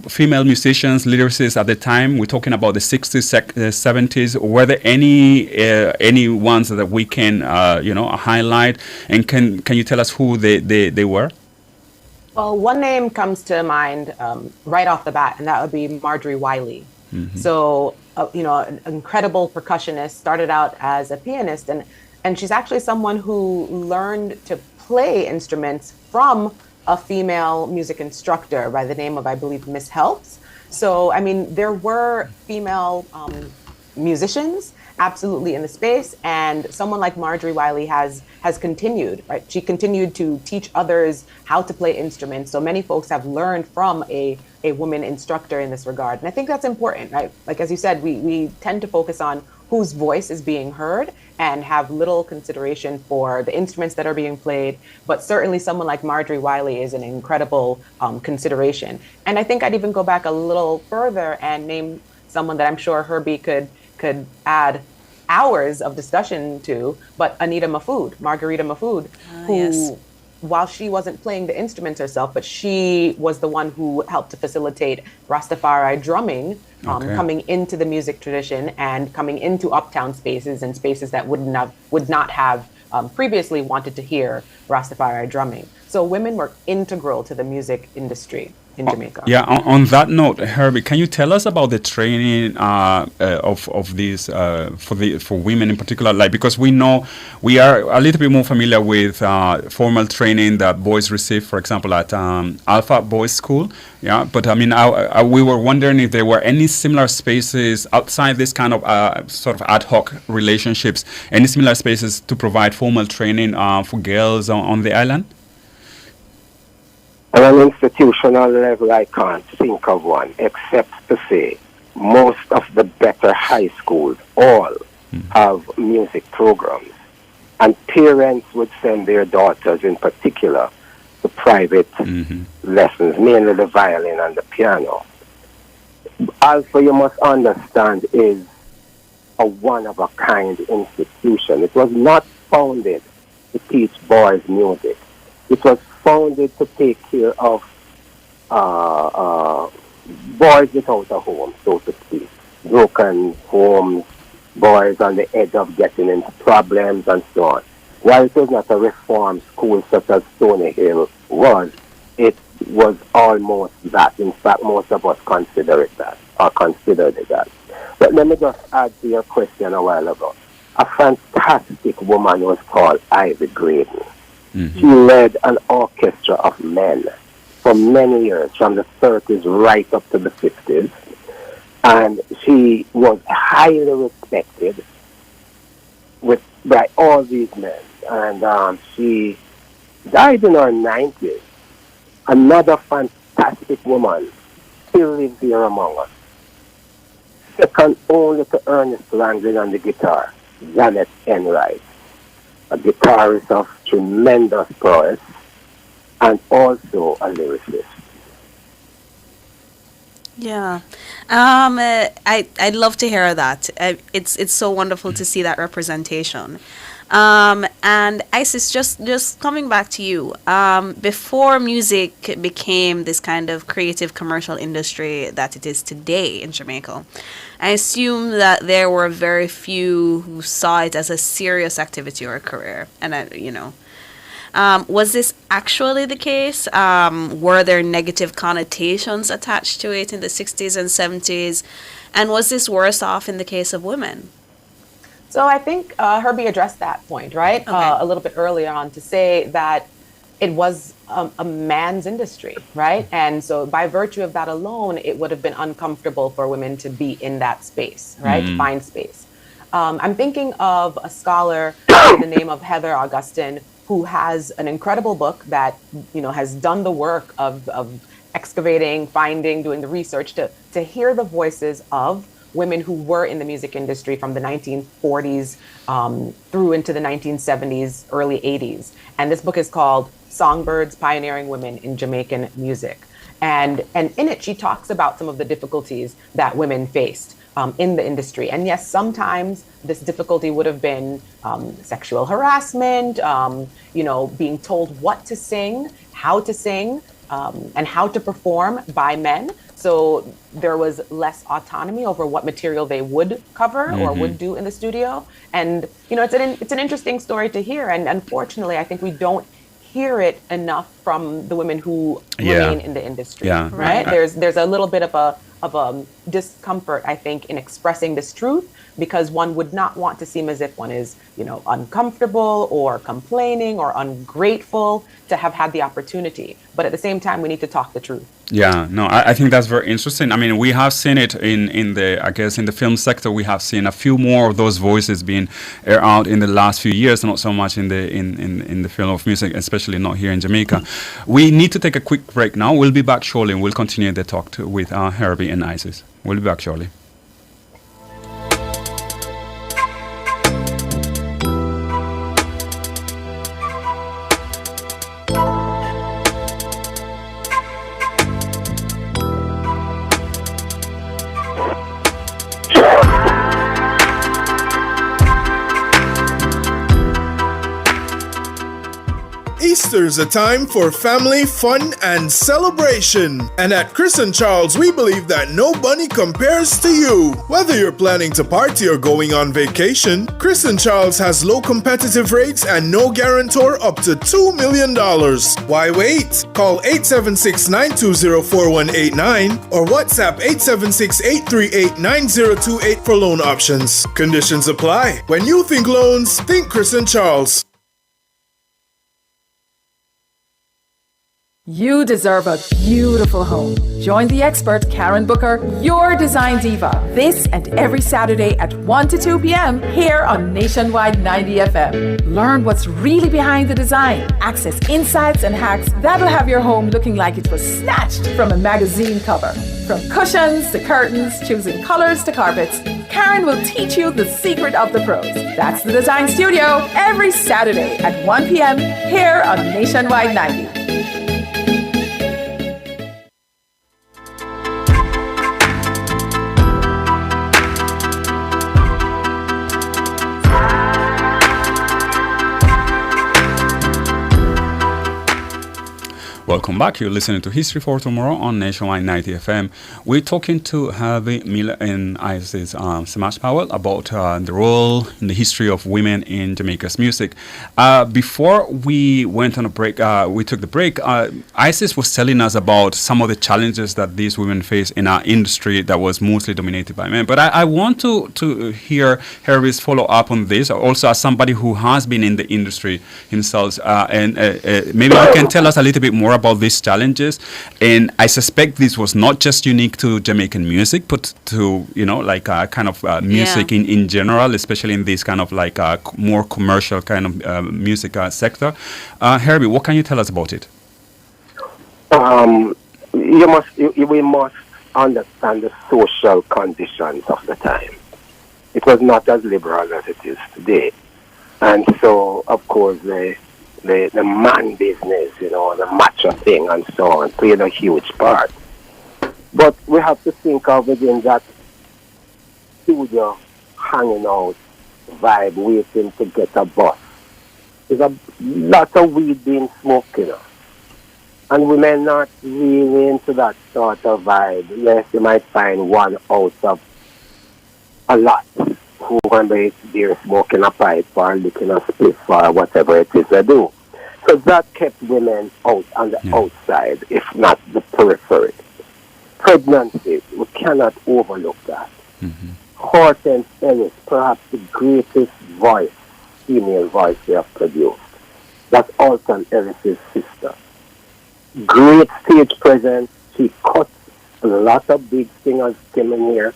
female musicians, lyricists at the time? We're talking about the 60s, 70s. Were there any ones that we can highlight? And can you tell us who they were? Well, one name comes to mind right off the bat, and that would be Marjorie Wiley. Mm-hmm. So, an incredible percussionist, started out as a pianist, and she's actually someone who learned to play instruments from a female music instructor by the name of, I believe, Miss Helps. So, there were female musicians absolutely in the space, and someone like Marjorie Wiley has continued, right? She continued to teach others how to play instruments. So many folks have learned from a woman instructor in this regard. And I think that's important, right? Like, as you said, we tend to focus on whose voice is being heard and have little consideration for the instruments that are being played. But certainly someone like Marjorie Wiley is an incredible consideration. And I think I'd even go back a little further and name someone that I'm sure Herbie could add hours of discussion to, but Anita Mahfoud, Margarita Mahfoud, who, yes, while she wasn't playing the instruments herself, but she was the one who helped to facilitate Rastafari drumming, coming into the music tradition and coming into uptown spaces and spaces that would not have previously wanted to hear Rastafari drumming. So women were integral to the music industry in Jamaica. Yeah. On that note, Herbie, can you tell us about the training of these for women in particular? Like, because we know we are a little bit more familiar with formal training that boys receive, for example, at Alpha Boys School. Yeah. But we were wondering if there were any similar spaces outside this kind of sort of ad hoc relationships, any similar spaces to provide formal training for girls on the island? On an institutional level, I can't think of one, except to say most of the better high schools all have music programs. And parents would send their daughters in particular to private lessons, mainly the violin and the piano. Alpha, you must understand, is a one-of-a-kind institution. It was not founded to teach boys music. It was founded to take care of boys without a home, so to speak. Broken homes, boys on the edge of getting into problems and so on. While it was not a reform school such as Stony Hill was, it was almost that. In fact, most of us considered it that. But let me just add to your question a while ago. a fantastic woman was called Ivy Graydon. She led an orchestra of men for many years, from the 30s right up to the 50s. And she was highly respected by all these men. And she died in her 90s. Another fantastic woman still lives here among us. Second only to Ernest Landry on the guitar, Janet Enright, a guitarist of tremendous prowess and also a lyricist. Yeah, I'd love to hear that. It's so wonderful to see that representation. And Isis, just coming back to you, before music became this kind of creative commercial industry that it is today in Jamaica, I assume that there were very few who saw it as a serious activity or a career. And, was this actually the case? Were there negative connotations attached to it in the 60s and 70s? And was this worse off in the case of women? So I think Herbie addressed that point, right? A little bit earlier on, to say that it was a man's industry, right? And so by virtue of that alone, it would have been uncomfortable for women to be in that space, right? To find space. I'm thinking of a scholar by the name of Heather Augustin, who has an incredible book that, has done the work of excavating, finding, doing the research to hear the voices of women who were in the music industry from the 1940s through into the 1970s, early 80s. And this book is called Songbirds, Pioneering Women in Jamaican Music. And in it, she talks about some of the difficulties that women faced in the industry. And yes, sometimes this difficulty would have been sexual harassment, being told what to sing, and how to perform by men. So there was less autonomy over what material they would cover or would do in the studio. And, it's an interesting story to hear. And unfortunately, I think we don't hear it enough from the women who remain in the industry, right? There's a little bit of a discomfort, I think, in expressing this truth, because one would not want to seem as if one is, uncomfortable or complaining or ungrateful to have had the opportunity. But at the same time, we need to talk the truth. Yeah, no, I think that's very interesting. I mean, we have seen it in the film sector. We have seen a few more of those voices being aired out in the last few years, not so much in the field of music, especially not here in Jamaica. We need to take a quick break now. We'll be back shortly, and we'll continue the talk with Herbie and Isis. We'll be back shortly. Easter's a time for family, fun, and celebration. And at Chris and Charles, we believe that no bunny compares to you. Whether you're planning to party or going on vacation, Chris and Charles has low competitive rates and no guarantor up to $2 million. Why wait? Call 876-920-4189 or WhatsApp 876-838-9028 for loan options. Conditions apply. When you think loans, think Chris and Charles. You deserve a beautiful home. Join the expert Karen Booker, your design diva, this and every Saturday at 1 to 2 p.m. here on Nationwide 90 FM. Learn what's really behind the design. Access insights and hacks that'll have your home looking like it was snatched from a magazine cover. From cushions to curtains, choosing colors to carpets, Karen will teach you the secret of the pros. That's the Design Studio every Saturday at 1 p.m. here on Nationwide 90. Welcome back. You're listening to History for Tomorrow on Nationwide 90 FM. We're talking to Harvey Miller and Isis Smash Powell about the role in the history of women in Jamaica's music. Before we went on a break, we took the break, Isis was telling us about some of the challenges that these women face in our industry that was mostly dominated by men. But I want to hear Harvey's follow up on this, also as somebody who has been in the industry himself. And maybe you can tell us a little bit more about these challenges. And I suspect this was not just unique to Jamaican music, but to, kind of music in general, especially in this kind of more commercial kind of music sector. Herbie, what can you tell us about it? We must understand the social conditions of the time. It was not as liberal as it is today. And so, of course, the man business, the macho thing and so on, played a huge part. But we have to think of within that studio hanging out vibe, waiting to get a bus. There's a lot of weed being smoked, And women not really into that sort of vibe. Yes, you might find one out of a lot who when they are smoking a pipe or licking a spliff or whatever it is they do. So that kept women out on the outside, if not the periphery. Pregnancy, we cannot overlook that. Hortense Ellis, perhaps the greatest voice, female voice we have produced. That's Alton Ellis' sister. Great stage presence. She cut a lot of big singers came in here.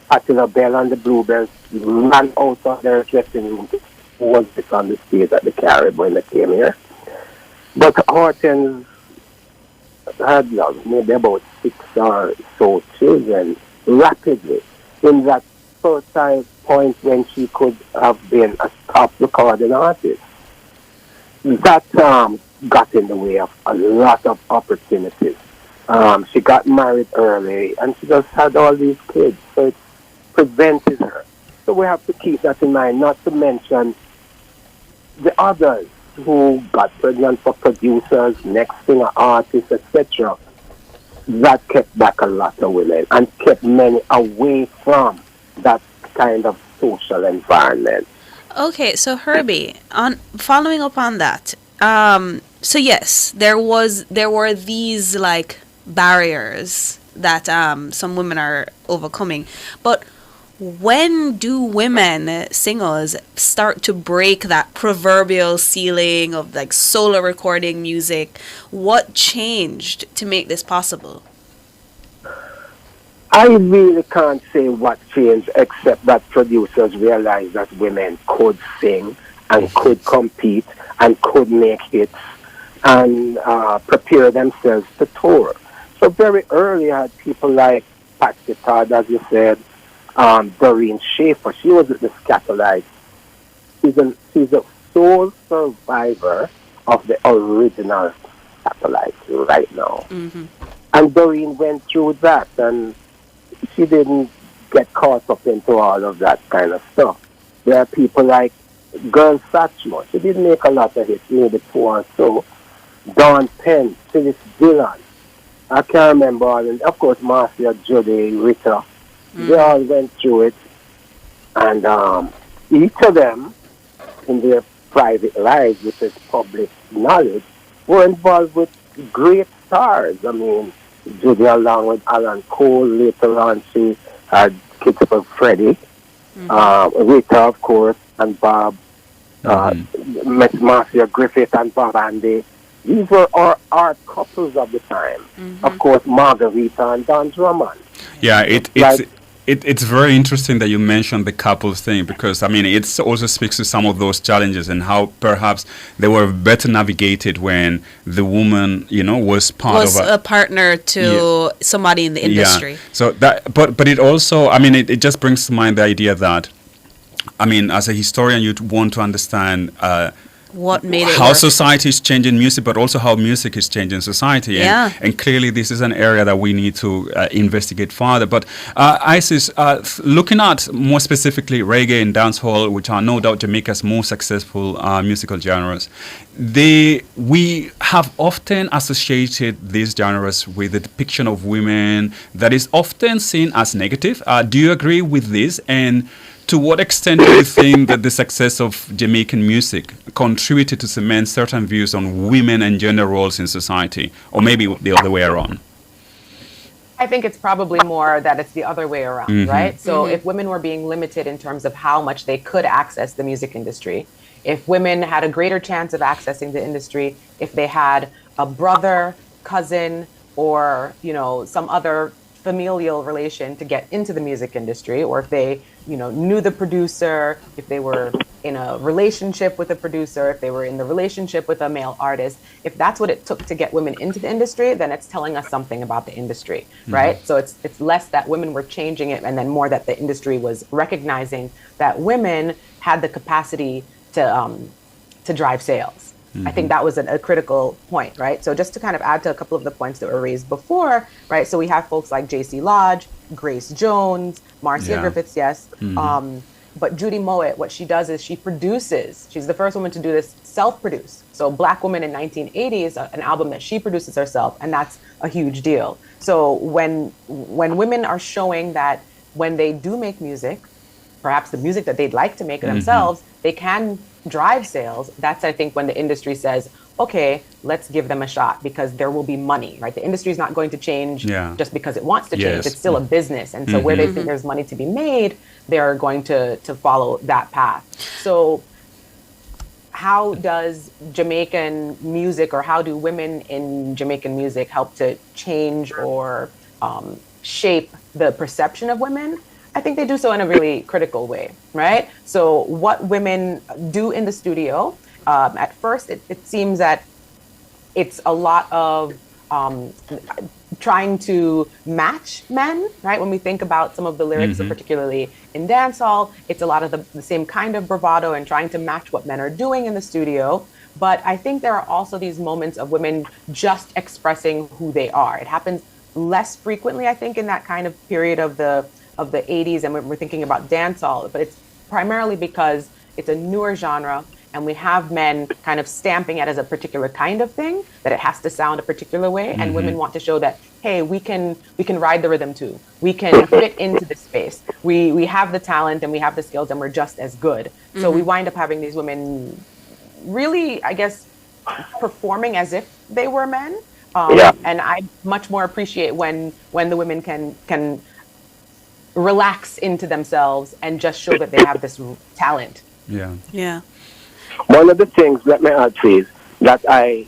Attila Bell and the Bluebells ran out of their dressing room. Who was this on the stage at the Carib when they came here? But Hortense had maybe about 6 or so children rapidly in that fertile point when she could have been a top recording artist. That got in the way of a lot of opportunities. She got married early and she just had all these kids, so it prevented her. So we have to keep that in mind, not to mention the others who got pregnant for producers, next singer artists, etc. That kept back a lot of women and kept many away from that kind of social environment. Okay, so Herbie, following up on that, so yes, there were these barriers that some women are overcoming, but when do women singers start to break that proverbial ceiling of solo recording music? What changed to make this possible? I really can't say what changed, except that producers realized that women could sing and could compete and could make hits and prepare themselves to tour. So very early I had people like Patsy Todd, as you said, Doreen Schaefer. She was at the Scatolites. She's a sole survivor of the original Scatolites right now. And Doreen went through that, and she didn't get caught up into all of that kind of stuff. There are people like Girl Satchmo. She didn't make a lot of hits, maybe 2 or so. Dawn Penn, Phyllis Dillon. I can't remember all. And of course, Marcia, Judy, Rita. They all went through it. And each of them, in their private lives, which is public knowledge, were involved with great stars. I mean, Judy along with Alan Cole. Later on, she had kids for Freddie. Rita, of course, and Bob. Marcia Griffith and Bob Andy. These were our art couples of the time. Of course, Margarita and Don Drummond. Yeah, it's very interesting that you mentioned the couples thing, because it also speaks to some of those challenges and how perhaps they were better navigated when the woman, was a partner to somebody in the industry. Yeah. So that, but it also, it just brings to mind the idea that, as a historian, you'd want to understand What made it how work? society is changing music, but also how music is changing society. Yeah. And clearly this is an area that we need to investigate further. But Isis, looking at more specifically reggae and dancehall, which are no doubt Jamaica's most successful musical genres, we have often associated these genres with the depiction of women that is often seen as negative. Do you agree with this? And to what extent do you think that the success of Jamaican music contributed to cement certain views on women and gender roles in society, or maybe the other way around? I think it's probably more that it's the other way around, right? So if women were being limited in terms of how much they could access the music industry, if women had a greater chance of accessing the industry, if they had a brother, cousin, or, you know, some other familial relation to get into the music industry, or if they, you know, knew the producer, if they were in a relationship with a producer, if they were in the relationship with a male artist, if that's what it took to get women into the industry, then it's telling us something about the industry, right? So it's less that women were changing it and then more that the industry was recognizing that women had the capacity to drive sales. I think that was a critical point, right? So just to kind of add to a couple of the points that were raised before, right? So we have folks like J.C. Lodge, Grace Jones, Marcia Griffiths, yes. But Judy Mowat, what she does is she produces. She's the first woman to do this self-produce. So Black Woman in 1980 is an album that she produces herself, and that's a huge deal. So when women are showing that when they do make music, perhaps the music that they'd like to make themselves, they can drive sales. That's, I think, when the industry says, okay, let's give them a shot because there will be money, right? The industry is not going to change just because it wants to change. It's still a business. And so where they think there's money to be made, they're going to follow that path. So how does Jamaican music, or how do women in Jamaican music help to change or shape the perception of women? I think they do so in a really critical way, right? So what women do in the studio, at first it seems that it's a lot of trying to match men, right? When we think about some of the lyrics, particularly in dancehall, it's a lot of the same kind of bravado and trying to match what men are doing in the studio. But I think there are also these moments of women just expressing who they are. It happens less frequently, I think, in that kind of period of the 80s, and we're thinking about dancehall, but it's primarily because it's a newer genre and we have men kind of stamping it as a particular kind of thing, that it has to sound a particular way, and women want to show that, hey, we can ride the rhythm too. We can fit into this space. We have the talent and we have the skills and we're just as good. So we wind up having these women really, I guess, performing as if they were men. And I much more appreciate when the women can relax into themselves and just show that they have this talent. Yeah. One of the things, let me add, please, that I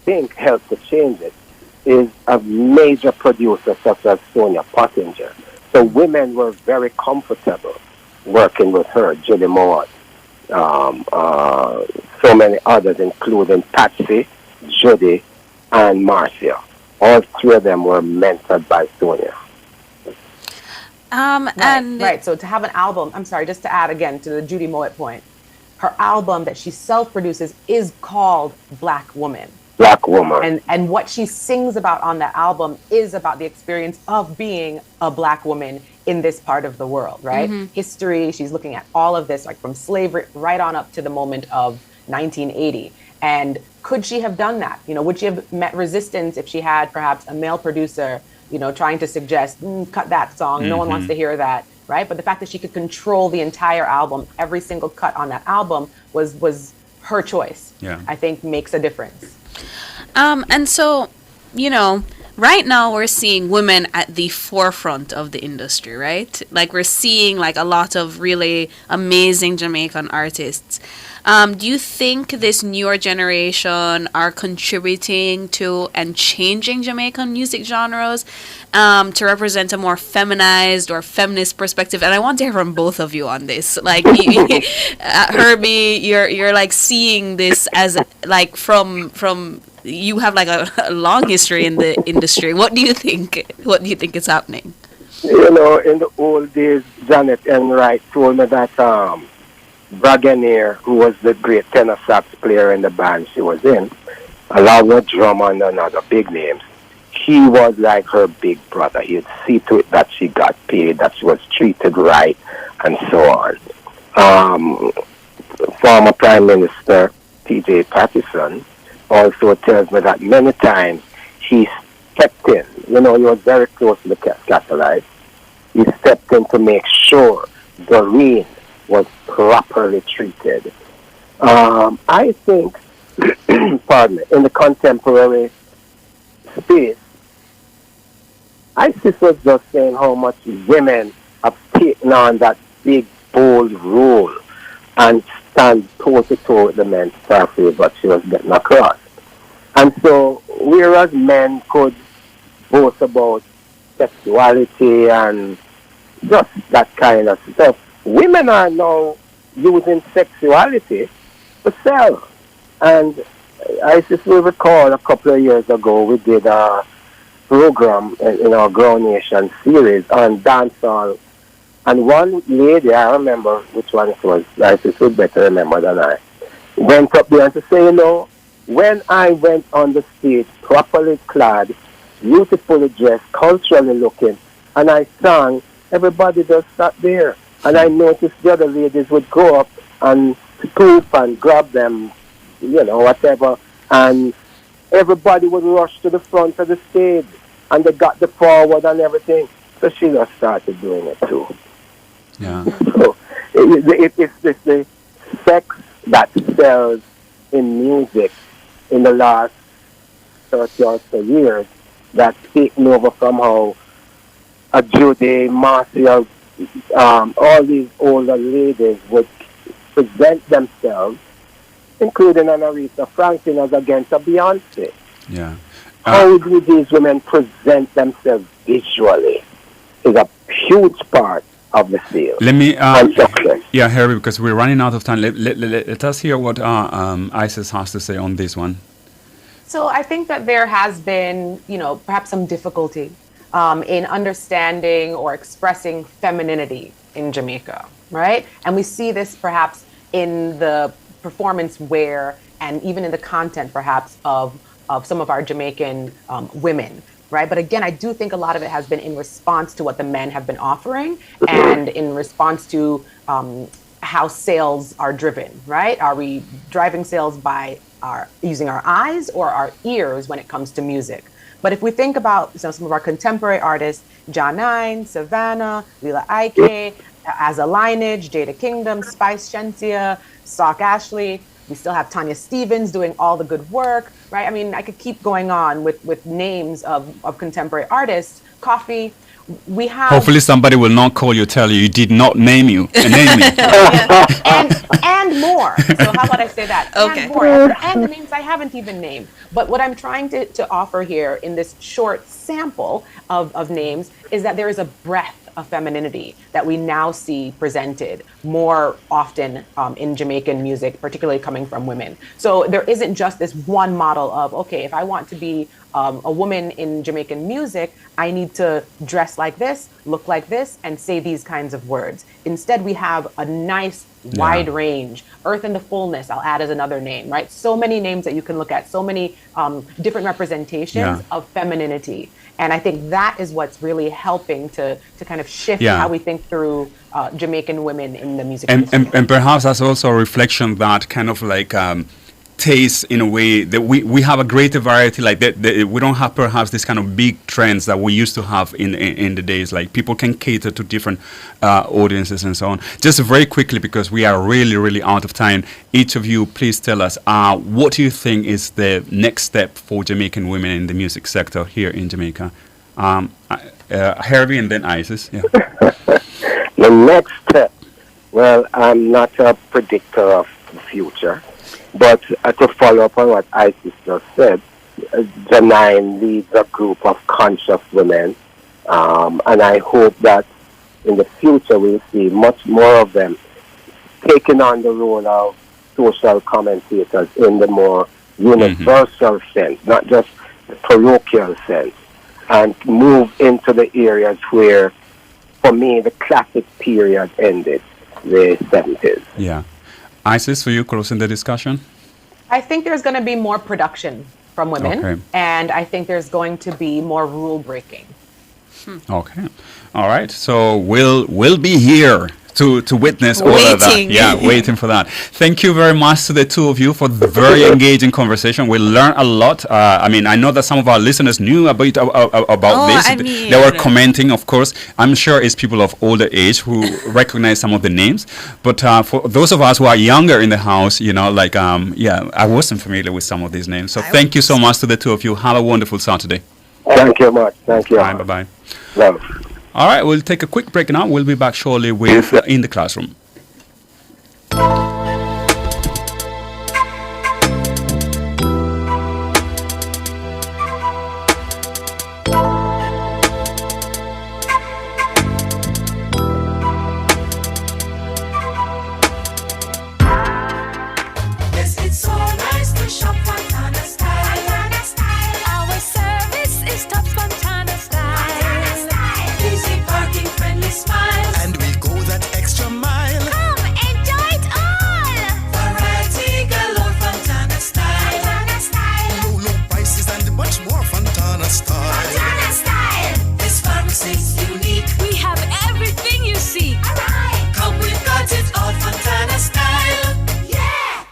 think helps to change it is a major producer such as Sonia Pottinger. So women were very comfortable working with her, Judy Mowat, so many others, including Patsy, Judy, and Marcia. All three of them were mentored by Sonia. Right. So to have an album, I'm sorry, just to add again to the Judy Mowat point, her album that she self-produces is called Black Woman. Black Woman. And what she sings about on that album is about the experience of being a Black woman in this part of the world, right? History, she's looking at all of this, like from slavery right on up to the moment of 1980. And could she have done that? You know, would she have met resistance if she had perhaps a male producer, you know, trying to suggest, cut that song, no one wants to hear that, right? But the fact that she could control the entire album, every single cut on that album was her choice, I think makes a difference. And so, you know, right now we're seeing women at the forefront of the industry, right? Like we're seeing like a lot of really amazing Jamaican artists. Do you think this newer generation are contributing to and changing Jamaican music genres to represent a more feminized or feminist perspective? And I want to hear from both of you on this. Like, Herbie, you're like seeing this as like from you have like a long history in the industry. What do you think? What do you think is happening? You know, in the old days, Janet Enright told me that Bragonier, who was the great tenor sax player in the band she was in, along with Drummond and other big names, he was like her big brother. He'd see to it that she got paid, that she was treated right, and so on. Former Prime Minister T.J. Patterson also tells me that many times he stepped in. You know, he was very close to the Catalyst. He stepped in to make sure Doreen was properly treated. I think, pardon me, in the contemporary space, Isis was just saying how much women have taken on that big, bold role and stand toe-to-toe with the men to start with what she was getting across. And so, whereas men could boast about sexuality and just that kind of stuff, women are now using sexuality to sell. And I just will recall a couple of years ago, we did a program in our Ground Nation series on dancehall. And one lady, I remember which one it was, I just would better remember than I, went up there and to say, you know, when I went on the stage, properly clad, beautifully dressed, culturally looking, and I sang, everybody just sat there. And I noticed the other ladies would go up and scoop and grab them, you know, whatever. And everybody would rush to the front of the stage. And they got the forward and everything. So she just started doing it too. Yeah. So it's the sex that sells in music in the last 30 or so years that's taken over from how a Judy, Marcia, all these older ladies would present themselves, including an Aretha Franklin as against a Beyonce. Yeah. How do these women present themselves visually is a huge part of the sale. Let me, yeah, Harry, because we're running out of time. Let us hear what Isis has to say on this one. So I think that there has been, you know, perhaps some difficulty in understanding or expressing femininity in Jamaica, right? And we see this perhaps in the performance wear and even in the content perhaps of some of our Jamaican women, right? But again, I do think a lot of it has been in response to what the men have been offering and in response to how sales are driven, right? Are we driving sales by using our eyes or our ears when it comes to music? But if we think about some of our contemporary artists, Janine, Savannah, Lila Ike, Azza Lineage, Jada Kingdom, Spice Shensia, Sock Ashley, we still have Tanya Stevens doing all the good work, right? I mean, I could keep going on with names of contemporary artists. Coffee, we have... Hopefully somebody will not call you, tell you did not name you. and more. So how about I say that? Okay. And more. And the names I haven't even named. But what I'm trying to offer here in this short sample of names is that there is a breadth of femininity that we now see presented more often in Jamaican music, particularly coming from women. So there isn't just this one model of, okay, if I want to be a woman in Jamaican music, I need to dress like this, look like this, and say these kinds of words. Instead, we have a nice wide range. Earth in the Fullness, I'll add as another name, right? So many names that you can look at, so many different representations of femininity. And I think that is what's really helping to kind of shift how we think through Jamaican women in the music industry. And perhaps that's also a reflection that kind of like taste in a way that we have a greater variety, like that we don't have perhaps this kind of big trends that we used to have in the days, like people can cater to different audiences and so on. Just very quickly, because we are really out of time, each of you please tell us what do you think is the next step for Jamaican women in the music sector here in Jamaica? Harvey and then Isis. The next step, well, I'm not a predictor of the future, but to follow up on what Isis just said, Janine leads a group of conscious women, and I hope that in the future we'll see much more of them taking on the role of social commentators in the more universal sense, not just the parochial sense, and move into the areas where, for me, the classic period ended, the 70s. Yeah. Isis, for you, closing the discussion? I think there's going to be more production from women, Okay. and I think there's going to be more rule breaking. Okay. All right. So we'll be here to witness all of that. Waiting. Yeah, waiting for that. Thank you very much to the two of you for the very engaging conversation. We learned a lot. I mean, I know that some of our listeners knew about this. I mean, they were commenting, of course. I'm sure it's people of older age who recognize some of the names. But for those of us who are younger in the house, you know, like, I wasn't familiar with some of these names. So thank you so much to the two of you. Have a wonderful Saturday. Thank you much. Thank you. Bye, bye-bye. Love. All right, we'll take a quick break now. We'll be back shortly with In the Classroom. Yes, it's so nice to shop Fontana Style. Fontana Style. Our service is top Fontana Style. Fontana Style. Easy parking, friendly smiles. And we go that extra mile. Come enjoy it all. Variety galore, Fontana Style. Fontana Style. Low prices and much more Fontana Style. Fontana Style. This pharmacy's unique. We have everything you seek. Alright. Come, we've got it all, Fontana Style. Yeah.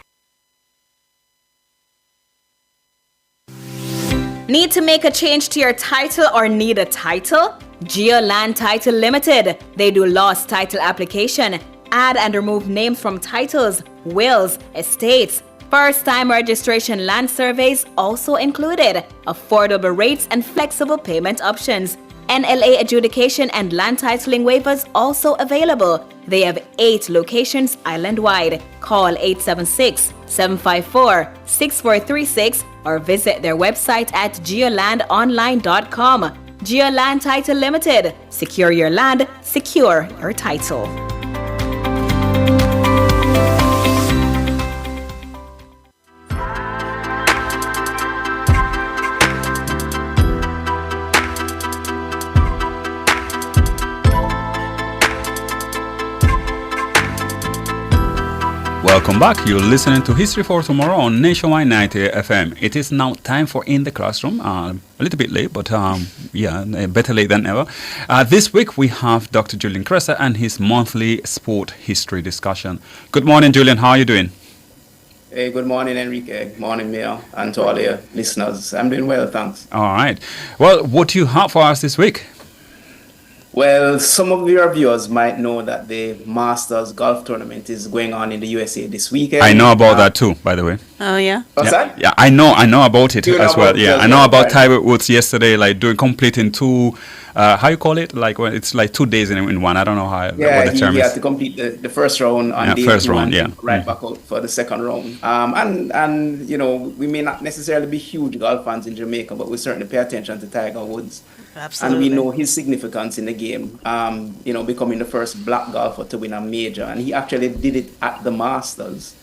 Need to make a change to your title or need a title? Geoland Title Limited. They do lost title application, add and remove names from titles, wills, estates. First-time registration land surveys also included. Affordable rates and flexible payment options. NLA adjudication and land titling waivers also available. They have 8 locations island-wide. Call 876-754-6436 or visit their website at geolandonline.com. Geoland Title Limited. Secure your land, secure your title. Welcome back. You're listening to History for Tomorrow on Nationwide 90 FM. It is now time for In the Classroom. A little bit late, but better late than never. This week we have Dr. Julian Cressa and his monthly sport history discussion. Good morning, Julian. How are you doing? Hey, good morning, Enrique. Good morning, Mia, and to all your listeners. I'm doing well, thanks. All right. Well, what do you have for us this week? Well, some of your viewers might know that the Masters Golf Tournament is going on in the USA this weekend. I know about that too, by the way. Oh, yeah? What's that? Yeah, I know about it You know as well. about it Yeah, as I know well, about right. Tiger Woods yesterday, like completing 2, how you call it? Like when it's like 2 days in one. I don't know what Yeah, the term he is. had to complete the first round on day first 2 round, and yeah. right back out for the second round. And you know, we may not necessarily be huge golf fans in Jamaica, but we certainly pay attention to Tiger Woods. Absolutely. And we know his significance in the game, you know, becoming the first black golfer to win a major. And he actually did it at the Masters,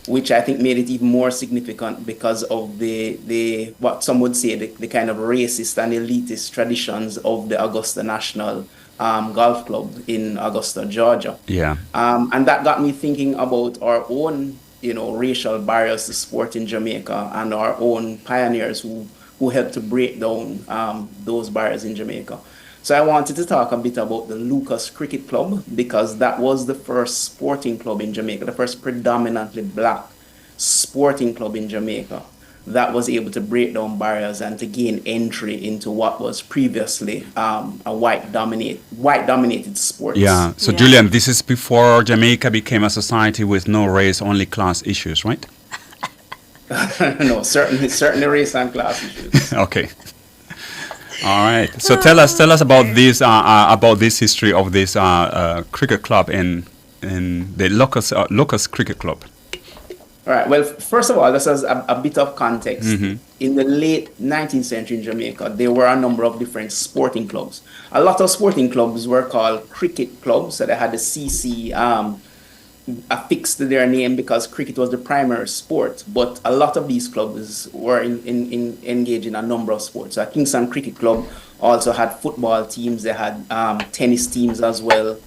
which I think made it even more significant because of the what some would say, the kind of racist and elitist traditions of the Augusta National Golf Club in Augusta, Georgia. Yeah. And that got me thinking about our own, you know, racial barriers to sport in Jamaica and our own pioneers who helped to break down those barriers in Jamaica. So I wanted to talk a bit about the Lucas Cricket Club because that was the first sporting club in Jamaica, the first predominantly black sporting club in Jamaica that was able to break down barriers and to gain entry into what was previously a white-dominated sport. Yeah. So, Julian, this is before Jamaica became a society with no race, only class issues, right? No, certainly race and class issues. Okay. All right. So tell us about this history of this cricket club in the Lucas Cricket Club. All right. Well, first of all, this is a bit of context. Mm-hmm. In the late 19th century in Jamaica, there were a number of different sporting clubs. A lot of sporting clubs were called cricket clubs, so they had the CC affixed to their name because cricket was the primary sport. But a lot of these clubs were engaged in a number of sports. So Kingston Cricket Club also had football teams. They had tennis teams as well.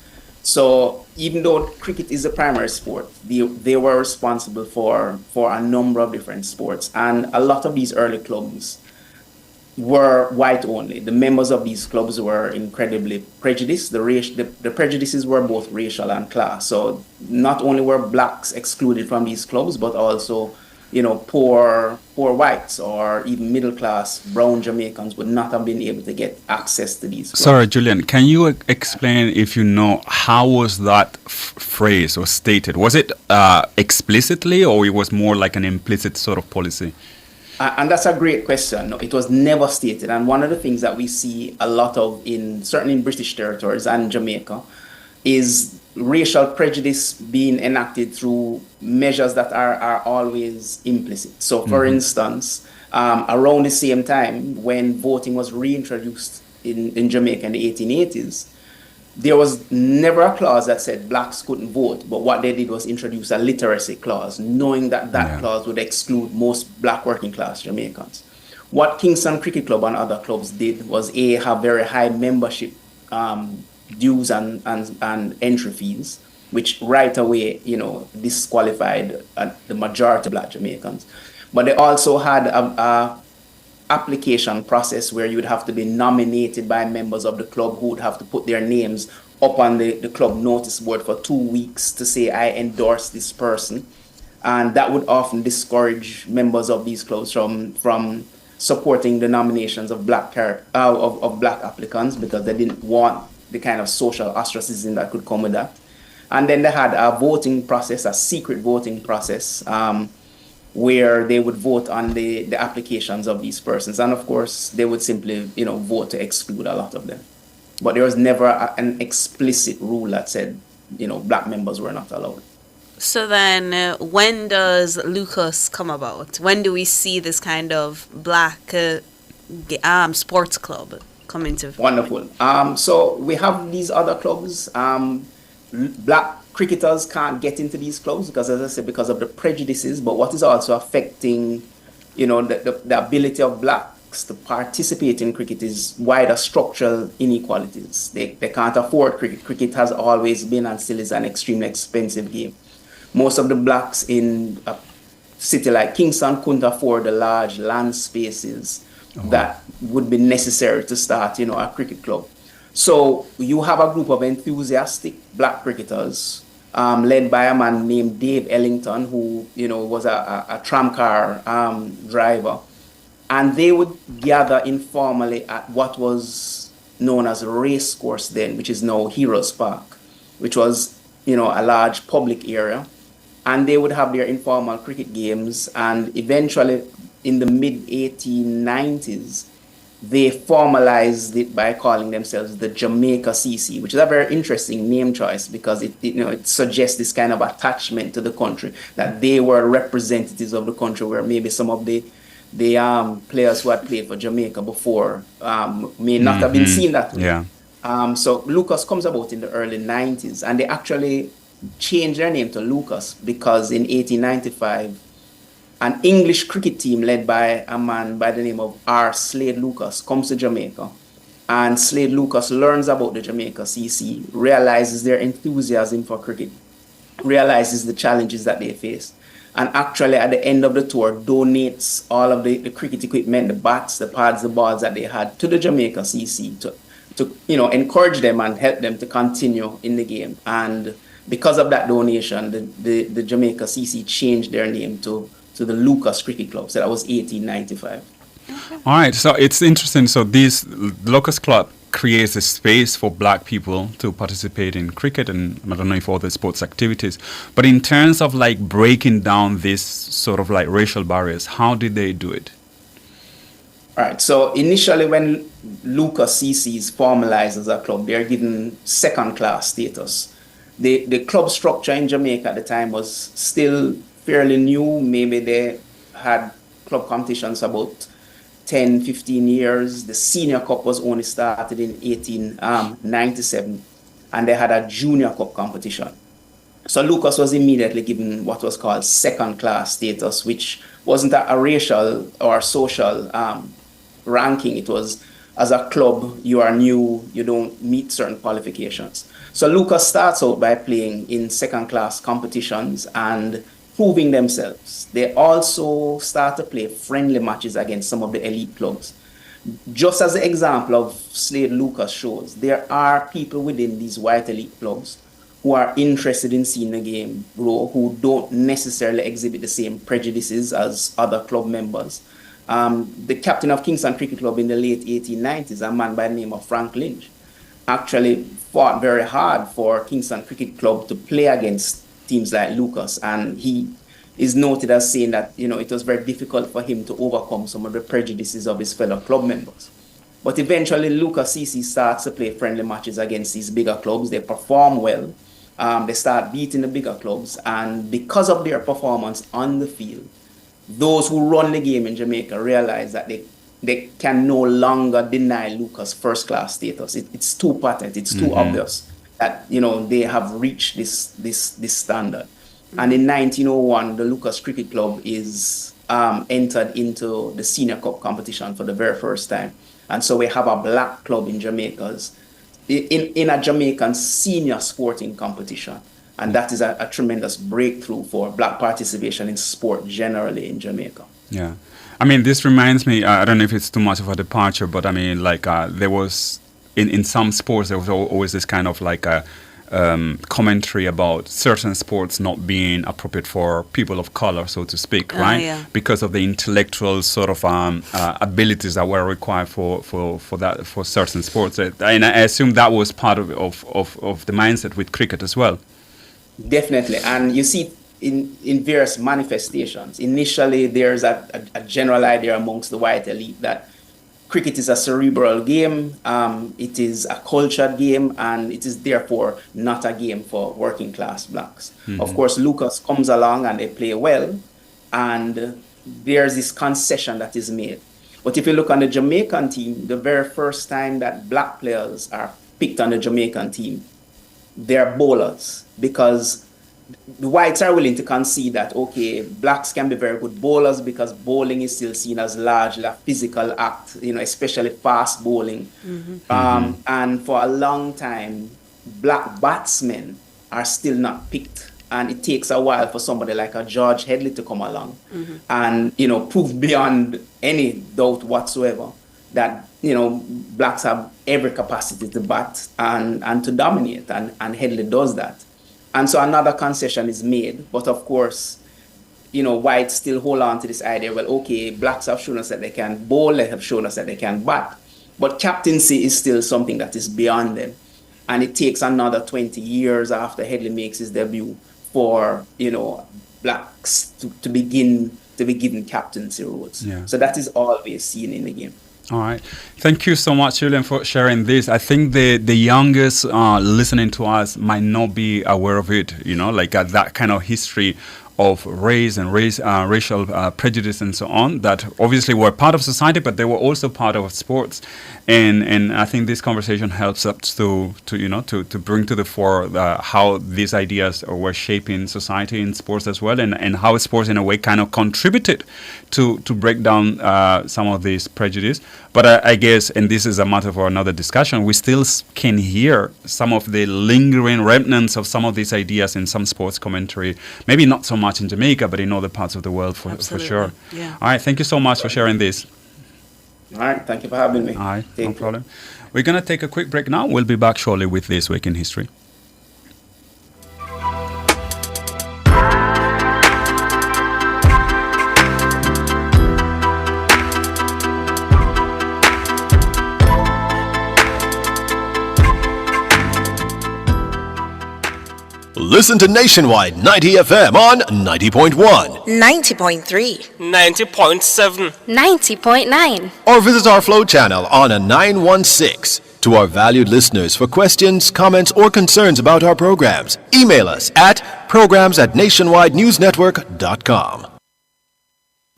So even though cricket is the primary sport, they were responsible for a number of different sports. And a lot of these early clubs were white only. The members of these clubs were incredibly prejudiced. The prejudices were both racial and class. So not only were blacks excluded from these clubs, but also, poor whites or even middle class brown Jamaicans would not have been able to get access to these clubs. Sorry, Julian, can you explain, if you know, how was that phrase or stated? Was it explicitly, or it was more like an implicit sort of policy? And that's a great question. No, it was never stated. And one of the things that we see a lot of certainly in British territories and Jamaica, is racial prejudice being enacted through measures that are always implicit. So, for instance, around the same time when voting was reintroduced in Jamaica in the 1880s, there was never a clause that said blacks couldn't vote, but what they did was introduce a literacy clause, knowing that clause would exclude most black working class Jamaicans. What Kingston Cricket Club and other clubs did was have very high membership dues and entry fees, which right away, disqualified the majority of black Jamaicans. But they also had a application process where you would have to be nominated by members of the club who would have to put their names up on the club notice board for 2 weeks to say, I endorse this person. And that would often discourage members of these clubs from supporting the nominations of black applicants, because they didn't want the kind of social ostracism that could come with that. And then they had a voting process, a secret voting process, where they would vote on the applications of these persons. And of course, they would simply, vote to exclude a lot of them. But there was never an explicit rule that said, black members were not allowed. So then, when does Lucas come about? When do we see this kind of black sports club come into? Wonderful. So we have these other clubs. Black cricketers can't get into these clubs because, as I said, because of the prejudices. But what is also affecting, the ability of blacks to participate in cricket is wider structural inequalities. They can't afford cricket. Cricket has always been and still is an extremely expensive game. Most of the blacks in a city like Kingston couldn't afford the large land spaces that would be necessary to start, a cricket club. So you have a group of enthusiastic black cricketers led by a man named Dave Ellington, who, was a tramcar driver. And they would gather informally at what was known as a race course then, which is now Heroes Park, which was, a large public area. And they would have their informal cricket games. And eventually, in the mid-1890s, they formalized it by calling themselves the Jamaica CC, which is a very interesting name choice because it suggests this kind of attachment to the country, that they were representatives of the country, where maybe some of the players who had played for Jamaica before may not have been seen that way. Yeah. So Lucas comes about in the early 90s, and they actually changed their name to Lucas because in 1895, an English cricket team led by a man by the name of R. Slade Lucas comes to Jamaica. And Slade Lucas learns about the Jamaica CC, realizes their enthusiasm for cricket, realizes the challenges that they face, and actually at the end of the tour donates all of the cricket equipment, the bats, the pads, the balls that they had to the Jamaica CC to encourage them and help them to continue in the game. And because of that donation, the Jamaica CC changed their name to the Lucas Cricket Club. So that was 1895. All right, so it's interesting. So this Lucas Club creates a space for black people to participate in cricket and I don't know if other sports activities. But in terms of like breaking down this sort of like racial barriers, how did they do it? All right, so initially when Lucas CC is formalized as a club, they're given second-class status. The club structure in Jamaica at the time was still fairly new. Maybe they had club competitions about 10, 15 years. The Senior Cup was only started in 1897, and they had a Junior Cup competition. So Lucas was immediately given what was called second-class status, which wasn't a racial or social ranking. It was as a club, you are new, you don't meet certain qualifications. So Lucas starts out by playing in second-class competitions and proving themselves. They also start to play friendly matches against some of the elite clubs. Just as the example of Slade Lucas shows, there are people within these white elite clubs who are interested in seeing the game grow, who don't necessarily exhibit the same prejudices as other club members. The captain of Kingston Cricket Club in the late 1890s, a man by the name of Frank Lynch, actually fought very hard for Kingston Cricket Club to play against teams like Lucas, and he is noted as saying that it was very difficult for him to overcome some of the prejudices of his fellow club members. But eventually Lucas CC starts to play friendly matches against these bigger clubs. They perform well. They start beating the bigger clubs, and because of their performance on the field, those who run the game in Jamaica realize that they can no longer deny Lucas first-class status. It's too patent, it's too obvious that they have reached this standard. And in 1901, the Lucas Cricket Club is entered into the Senior Cup competition for the very first time. And so we have a black club in Jamaica's in a Jamaican senior sporting competition. And that is a tremendous breakthrough for black participation in sport generally in Jamaica. Yeah. I mean, this reminds me, I don't know if it's too much of a departure, but I mean, there was, in some sports, there was always this kind of commentary about certain sports not being appropriate for people of color, so to speak, right? Yeah. Because of the intellectual sort of abilities that were required for certain sports. And I assume that was part of the mindset with cricket as well. Definitely, and you see in various manifestations. Initially, there's a general idea amongst the white elite that cricket is a cerebral game, it is a cultured game, and it is therefore not a game for working class blacks. Mm-hmm. Of course, Lucas comes along and they play well, and there's this concession that is made. But if you look on the Jamaican team, the very first time that black players are picked on the Jamaican team, they're bowlers, because the whites are willing to concede that, okay, blacks can be very good bowlers because bowling is still seen as largely a physical act, especially fast bowling. Mm-hmm. And for a long time, black batsmen are still not picked. And it takes a while for somebody like a George Headley to come along and, prove beyond any doubt whatsoever that, blacks have every capacity to bat and to dominate. And Headley does that. And so another concession is made. But of course, whites still hold on to this idea, well, okay, blacks have shown us that they can bowl, they have shown us that they can bat. But captaincy is still something that is beyond them. And it takes another 20 years after Headley makes his debut for, blacks to begin to be given captaincy roles. Yeah. So that is always seen in the game. All right. Thank you so much, Julian, for sharing this. I think the youngest listening to us might not be aware of it, that kind of history of race and racial prejudice and so on that obviously were part of society, but they were also part of sports. And I think this conversation helps us to bring to the fore how these ideas were shaping society in sports as well, and how sports in a way kind of contributed to break down some of these prejudice. But I guess, and this is a matter for another discussion, we still can hear some of the lingering remnants of some of these ideas in some sports commentary. Maybe not so much in Jamaica, but in other parts of the world for sure. Yeah. All right, thank you so much for sharing this. All right, thank you for having me. All right, no problem. We're going to take a quick break now. We'll be back shortly with This Week in History. Listen to Nationwide 90 FM on 90.1, 90.3, 90.7, 90.9. or visit our Flow channel on a 916. To our valued listeners, for questions, comments, or concerns about our programs, email us at programs@nationwidenewsnetwork.com.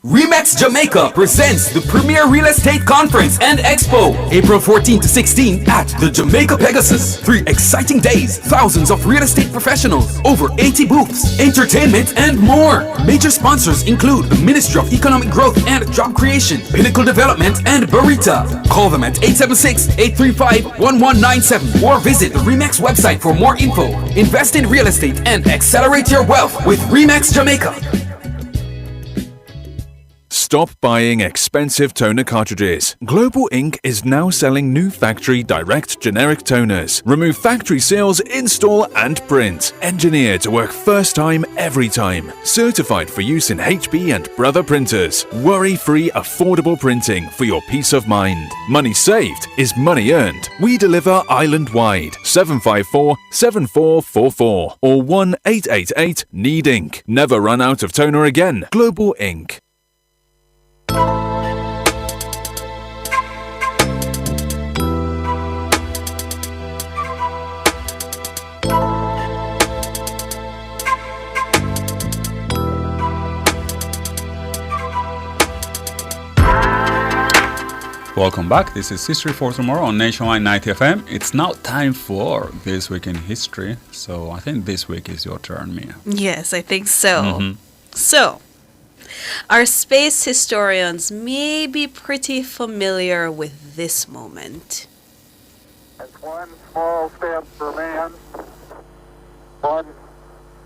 Remax Jamaica presents the premier real estate conference and expo, April 14 to 16 at the Jamaica Pegasus. 3 exciting days, thousands of real estate professionals, over 80 booths, entertainment, and more. Major sponsors include the Ministry of Economic Growth and Job Creation, Pinnacle Development, and Barita. Call them at 876-835-1197 or visit the Remax website for more info. Invest in real estate and accelerate your wealth with Remax Jamaica. Stop buying expensive toner cartridges. Global Ink is now selling new factory direct generic toners. Remove factory seals, install and print. Engineered to work first time, every time. Certified for use in HP and Brother printers. Worry-free, affordable printing for your peace of mind. Money saved is money earned. We deliver island-wide. 754-7444 or 1-888-NEED-INK. Never run out of toner again. Global Ink. Welcome back. This is History for Tomorrow on Nationwide 90 FM. It's now time for This Week in History. So I think this week is your turn, Mia. Yes, I think so. Mhm. So, our space historians may be pretty familiar with this moment. One small step for man, one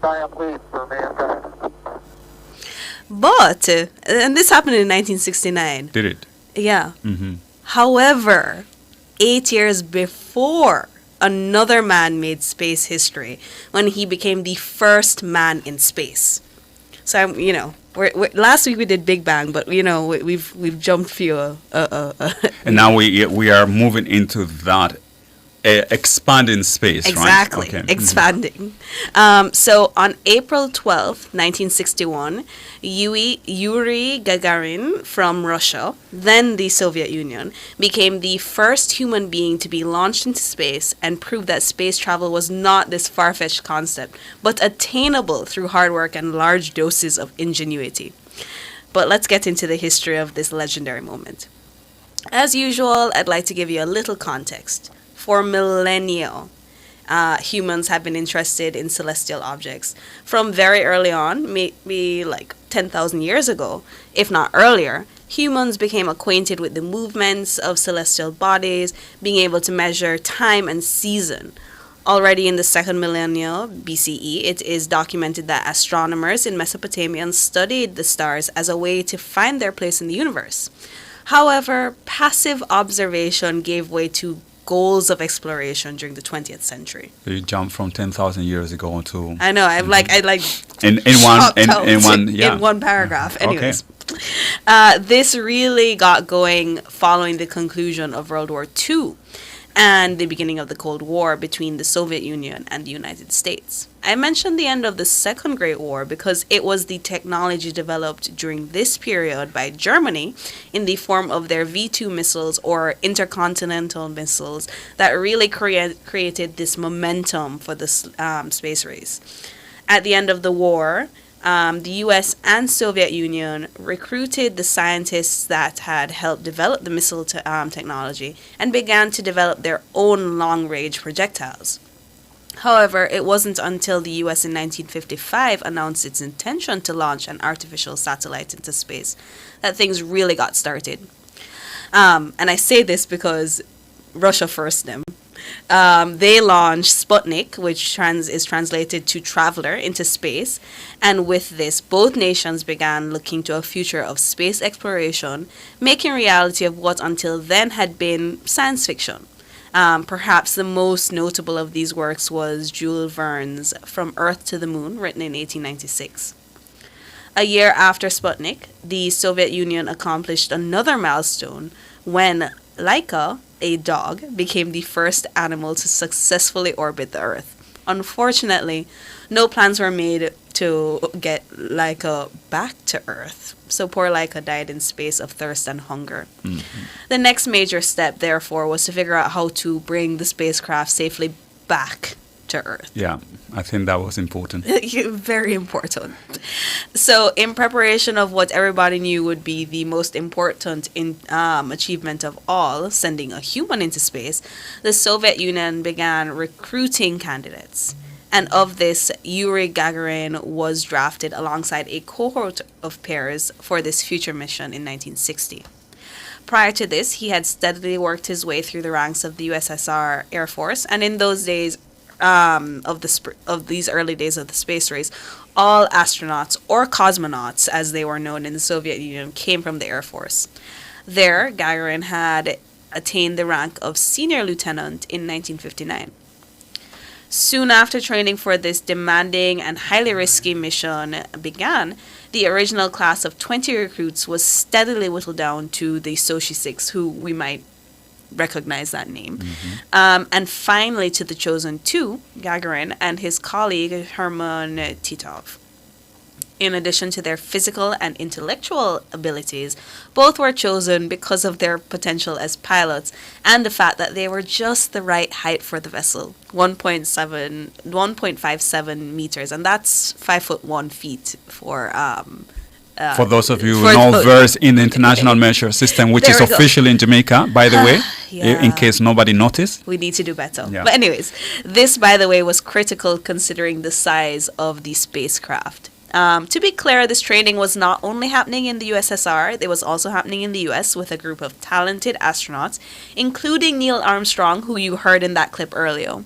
giant leap for mankind. But, and this happened in 1969. Did it? Yeah. Mm-hmm. However, 8 years before, another man made space history when he became the first man in space. So, we're, last week we did Big Bang, but we've jumped few. And now we are moving into that expanding space, exactly, right? Okay. Expanding. So on April 12th, 1961, Yuri Gagarin from Russia, then the Soviet Union, became the first human being to be launched into space and proved that space travel was not this far-fetched concept, but attainable through hard work and large doses of ingenuity. But let's get into the history of this legendary moment. As usual, I'd like to give you a little context. For millennia, humans have been interested in celestial objects. From very early on, maybe like 10,000 years ago, if not earlier, humans became acquainted with the movements of celestial bodies, being able to measure time and season. Already in the second millennia BCE, it is documented that astronomers in Mesopotamia studied the stars as a way to find their place in the universe. However, passive observation gave way to goals of exploration during the 20th century. So you jump from 10,000 years ago to... I know, I like in one paragraph. Anyways, this really got going following the conclusion of World War II and the beginning of the Cold War between the Soviet Union and the United States. I mentioned the end of the Second Great War because it was the technology developed during this period by Germany in the form of their V-2 missiles or intercontinental missiles that really created this momentum for the space race. At the end of the war, the US and Soviet Union recruited the scientists that had helped develop the missile technology and began to develop their own long-range projectiles. However, it wasn't until the US in 1955 announced its intention to launch an artificial satellite into space that things really got started. And I say this because Russia first them. They launched Sputnik, which is translated to traveler, into space. And with this, both nations began looking to a future of space exploration, making reality of what until then had been science fiction. Perhaps the most notable of these works was Jules Verne's From Earth to the Moon, written in 1896. A year after Sputnik, the Soviet Union accomplished another milestone when Laika, a dog, became the first animal to successfully orbit the Earth. Unfortunately, no plans were made to get Laika back to Earth, so poor Laika died in space of thirst and hunger. Mm-hmm. The next major step, therefore, was to figure out how to bring the spacecraft safely back to Earth. Yeah, I think that was important. Very important. So, in preparation of what everybody knew would be the most important achievement of all, sending a human into space, the Soviet Union began recruiting candidates. And of this, Yuri Gagarin was drafted alongside a cohort of pairs for this future mission in 1960. Prior to this, he had steadily worked his way through the ranks of the USSR Air Force, and in those days, of these early days of the space race, all astronauts or cosmonauts, as they were known in the Soviet Union, came from the Air Force. There, Gagarin had attained the rank of senior lieutenant in 1959. Soon after training for this demanding and highly risky mission began, the original class of 20 recruits was steadily whittled down to the Sochi 6, who we might recognize that name. And finally to the chosen two, Gagarin and his colleague Herman Titov. In addition to their physical and intellectual abilities, both were chosen because of their potential as pilots and the fact that they were just the right height for the vessel, 1.57 meters, and that's 5'1" for those of you who are not versed in the International Measure System, which is official in Jamaica, by the way, in case nobody noticed. We need to do better. Yeah. But anyways, this, by the way, was critical considering the size of the spacecraft. To be clear, this training was not only happening in the USSR, it was also happening in the US with a group of talented astronauts, including Neil Armstrong, who you heard in that clip earlier.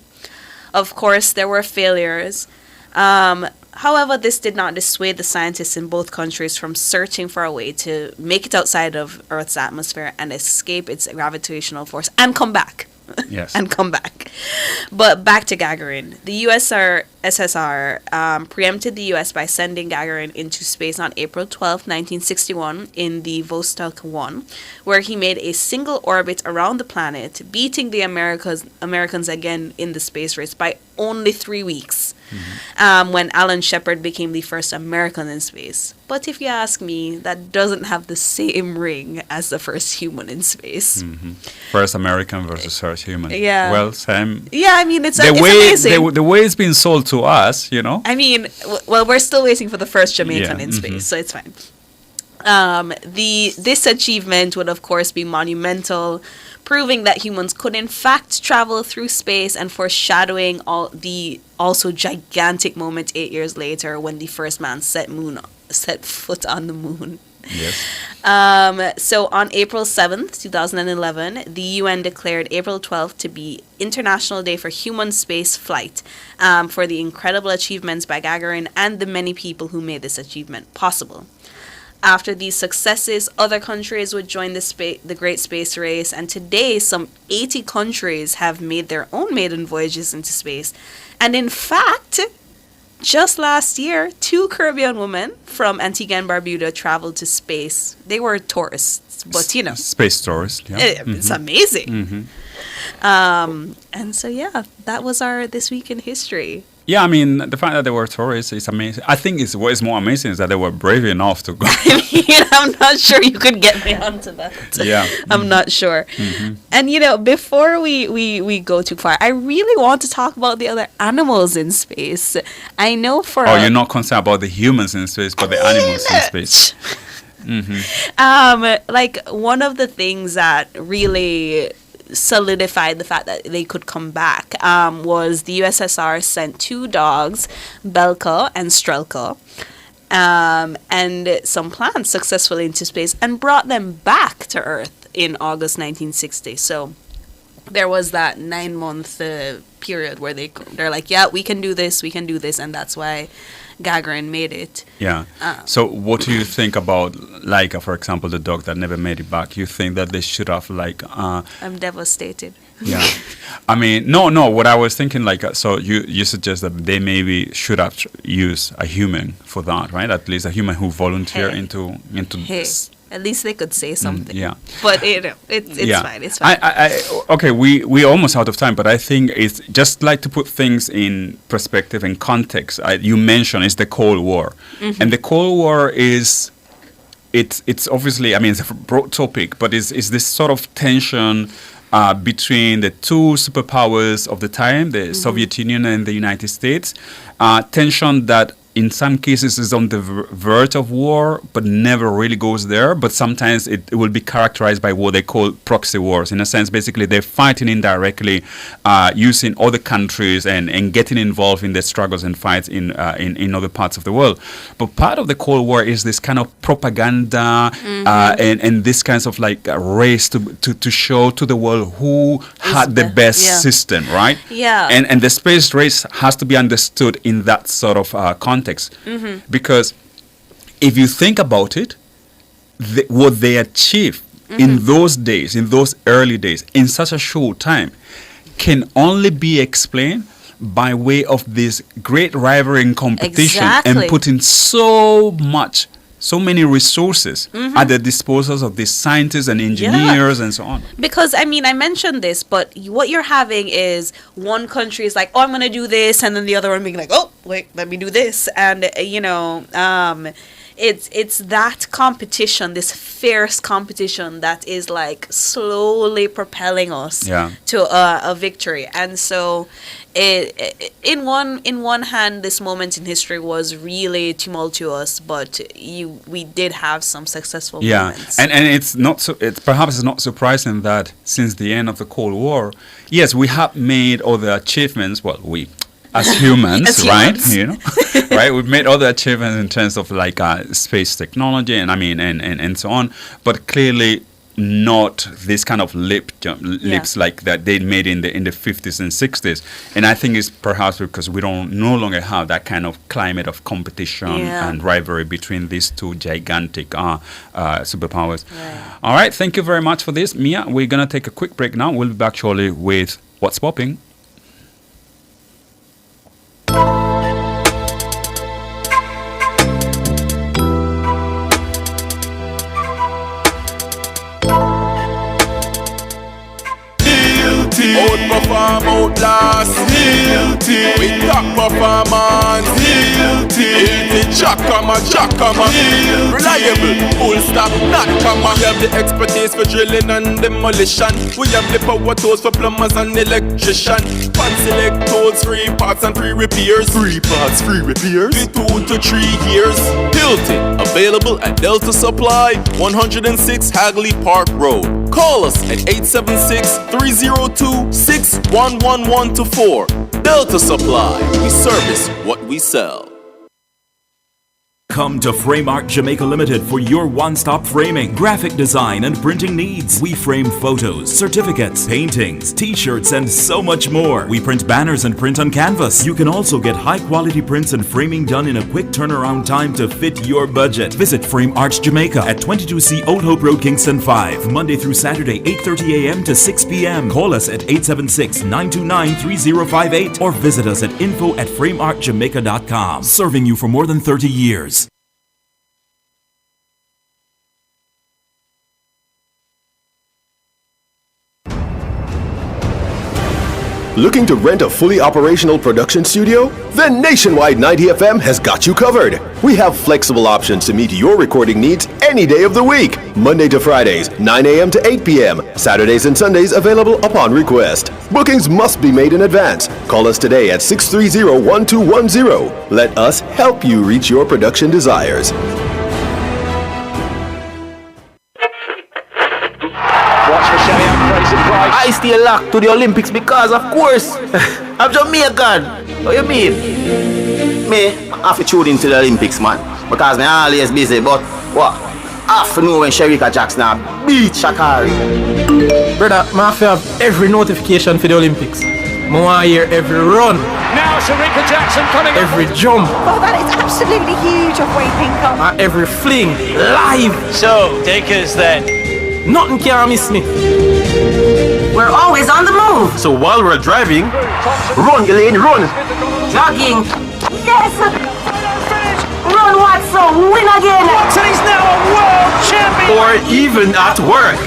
Of course, there were failures. However, this did not dissuade the scientists in both countries from searching for a way to make it outside of Earth's atmosphere and escape its gravitational force and come back. Yes. And come back. But back to Gagarin. The USSR preempted the US by sending Gagarin into space on April 12, 1961 in the Vostok 1, where he made a single orbit around the planet, beating the Americans again in the space race by only 3 weeks, when Alan Shepard became the first American in space. But if you ask me, that doesn't have the same ring as the first human in space. First American versus first human. Yeah. Well, same. Yeah, I mean, it's amazing. The way it's been sold to us, you know. I mean, well, we're still waiting for the first Jamaican in space, so it's fine. This achievement would, of course, be monumental, proving that humans could in fact travel through space and foreshadowing the also gigantic moment 8 years later when the first man set foot on the moon. Yes. So on April 7th, 2011, the UN declared April 12th to be International Day for Human Space Flight, for the incredible achievements by Gagarin and the many people who made this achievement possible. After these successes, other countries would join the Great Space Race, and today some 80 countries have made their own maiden voyages into space. And in fact, just last year, 2 Caribbean women from Antigua and Barbuda traveled to space. They were tourists, but you know. Space tourists, yeah. It's amazing. And so, yeah, that was our This Week in History. Yeah, I mean, the fact that they were tourists is amazing. I think what is more amazing is that they were brave enough to go. I mean, I'm not sure you could get me onto that. Yeah. I'm not sure. And, you know, before we go too far, I really want to talk about the other animals in space. I know for... Oh, you're not concerned about the humans in space, but the animals in space. Like, one of the things that really solidified the fact that they could come back was the USSR sent 2 dogs, Belka and Strelka, and some plants successfully into space and brought them back to Earth in August 1960. So there was that 9-month period where they're like, yeah, we can do this, and that's why Gagarin made it. Yeah. So what do you think about, like, for example, the dog that never made it back? You think that they should have, like... I'm devastated. Yeah. I mean, no, what I was thinking, like, so you suggest that they maybe should have used a human for that, right? At least a human who volunteered into this. At least they could say something. Yeah. But, you know, it's fine. It's fine. Okay, we're almost out of time, but I think it's just like to put things in perspective and context. You mentioned it's the Cold War. And the Cold War is, it's obviously, I mean, it's a broad topic, but it's this sort of tension between the two superpowers of the time, the Soviet Union and the United States. Tension that in some cases is on the verge of war, but never really goes there. But sometimes it will be characterized by what they call proxy wars. In a sense, basically, they're fighting indirectly, using other countries and getting involved in the struggles and fights in other parts of the world. But part of the Cold War is this kind of propaganda and this kinds of like a race to show to the world who had the best system, right? Yeah. And the space race has to be understood in that sort of context. Because if you think about it, what they achieved in those days, in those early days, in such a short time, can only be explained by way of this great rivalry and competition and putting so many resources at the disposals of these scientists and engineers and so on. Because, I mean, I mentioned this, but what you're having is one country is like, oh, I'm going to do this, and then the other one being like, oh, wait, let me do this. And, you know, it's that competition, this fierce competition that is like slowly propelling us to a victory. And so in one hand, this moment in history was really tumultuous, but we did have some successful moments. And it's perhaps not surprising that since the end of the Cold War, yes, we have made other achievements. Well, we as humans, right? You know, right? We've made other achievements in terms of like space technology and and so on, but clearly not this kind of leaps like that they made in the 50s and 60s. And I think it's perhaps because we no longer have that kind of climate of competition and rivalry between these two gigantic superpowers. All right, thank you very much for this, Mia. We're gonna take a quick break now. We'll be back shortly with What's Popping. Outperform, outlast, with top performance, Jackhammer, reliable, full stop, not comma. We have the expertise for drilling and demolition. We have the power tools for plumbers and electricians. Fancy electrodes, free parts and free repairs. 3 parts, free repairs. 2 to 3 years. Hilton, available at Delta Supply, 106 Hagley Park Road. Call us at 876-302-61114. Delta Supply. We service what we sell. Come to Frame Art Jamaica Limited for your one-stop framing, graphic design and printing needs. We frame photos, certificates, paintings, t-shirts and so much more. We print banners and print on canvas. You can also get high-quality prints and framing done in a quick turnaround time to fit your budget. Visit Frame Arts Jamaica at 22C Old Hope Road, Kingston 5, Monday through Saturday, 8:30 a.m. to 6 p.m. Call us at 876-929-3058 or visit us at info@frameartjamaica.com. Serving you for more than 30 years. Looking to rent a fully operational production studio? Then Nationwide 90 FM has got you covered. We have flexible options to meet your recording needs any day of the week. Monday to Fridays, 9 a.m. to 8 p.m. Saturdays and Sundays available upon request. Bookings must be made in advance. Call us today at 630-1210. Let us help you reach your production desires. I stay locked to the Olympics because, of course, I'm Jamaican. What you mean? Me, I have to tune into the Olympics, man. Because I'm always busy, but what? I have to know when Sherika Jackson beat Shakari. Brother, I have to have every notification for the Olympics. I want to hear every run. Now Sherika Jackson coming every jump. Oh, that is absolutely huge of Wade Pinkham. Every fling, live. So, take us then. Nothing can miss me. We're always on the move. So while we're driving, run, Elaine, run. Jogging. Yes. Run, Watson. Win again. Watson is now a world champion. Or even at work.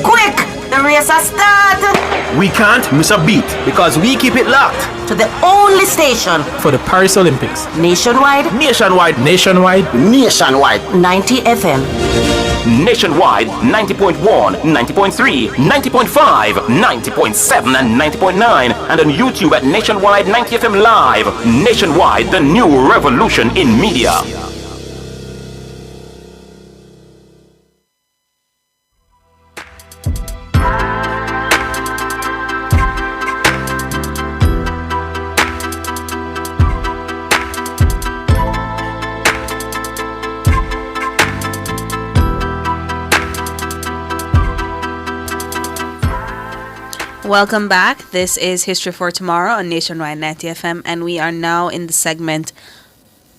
Quick, the race has started. We can't miss a beat because we keep it locked to the only station for the Paris Olympics. Nationwide. 90 FM. Nationwide 90.1, 90.3, 90.5, 90.7 and 90.9, and on YouTube at Nationwide 90 FM Live. Nationwide, the new revolution in media. Welcome back. This is History for Tomorrow on Nationwide 90 FM, and we are now in the segment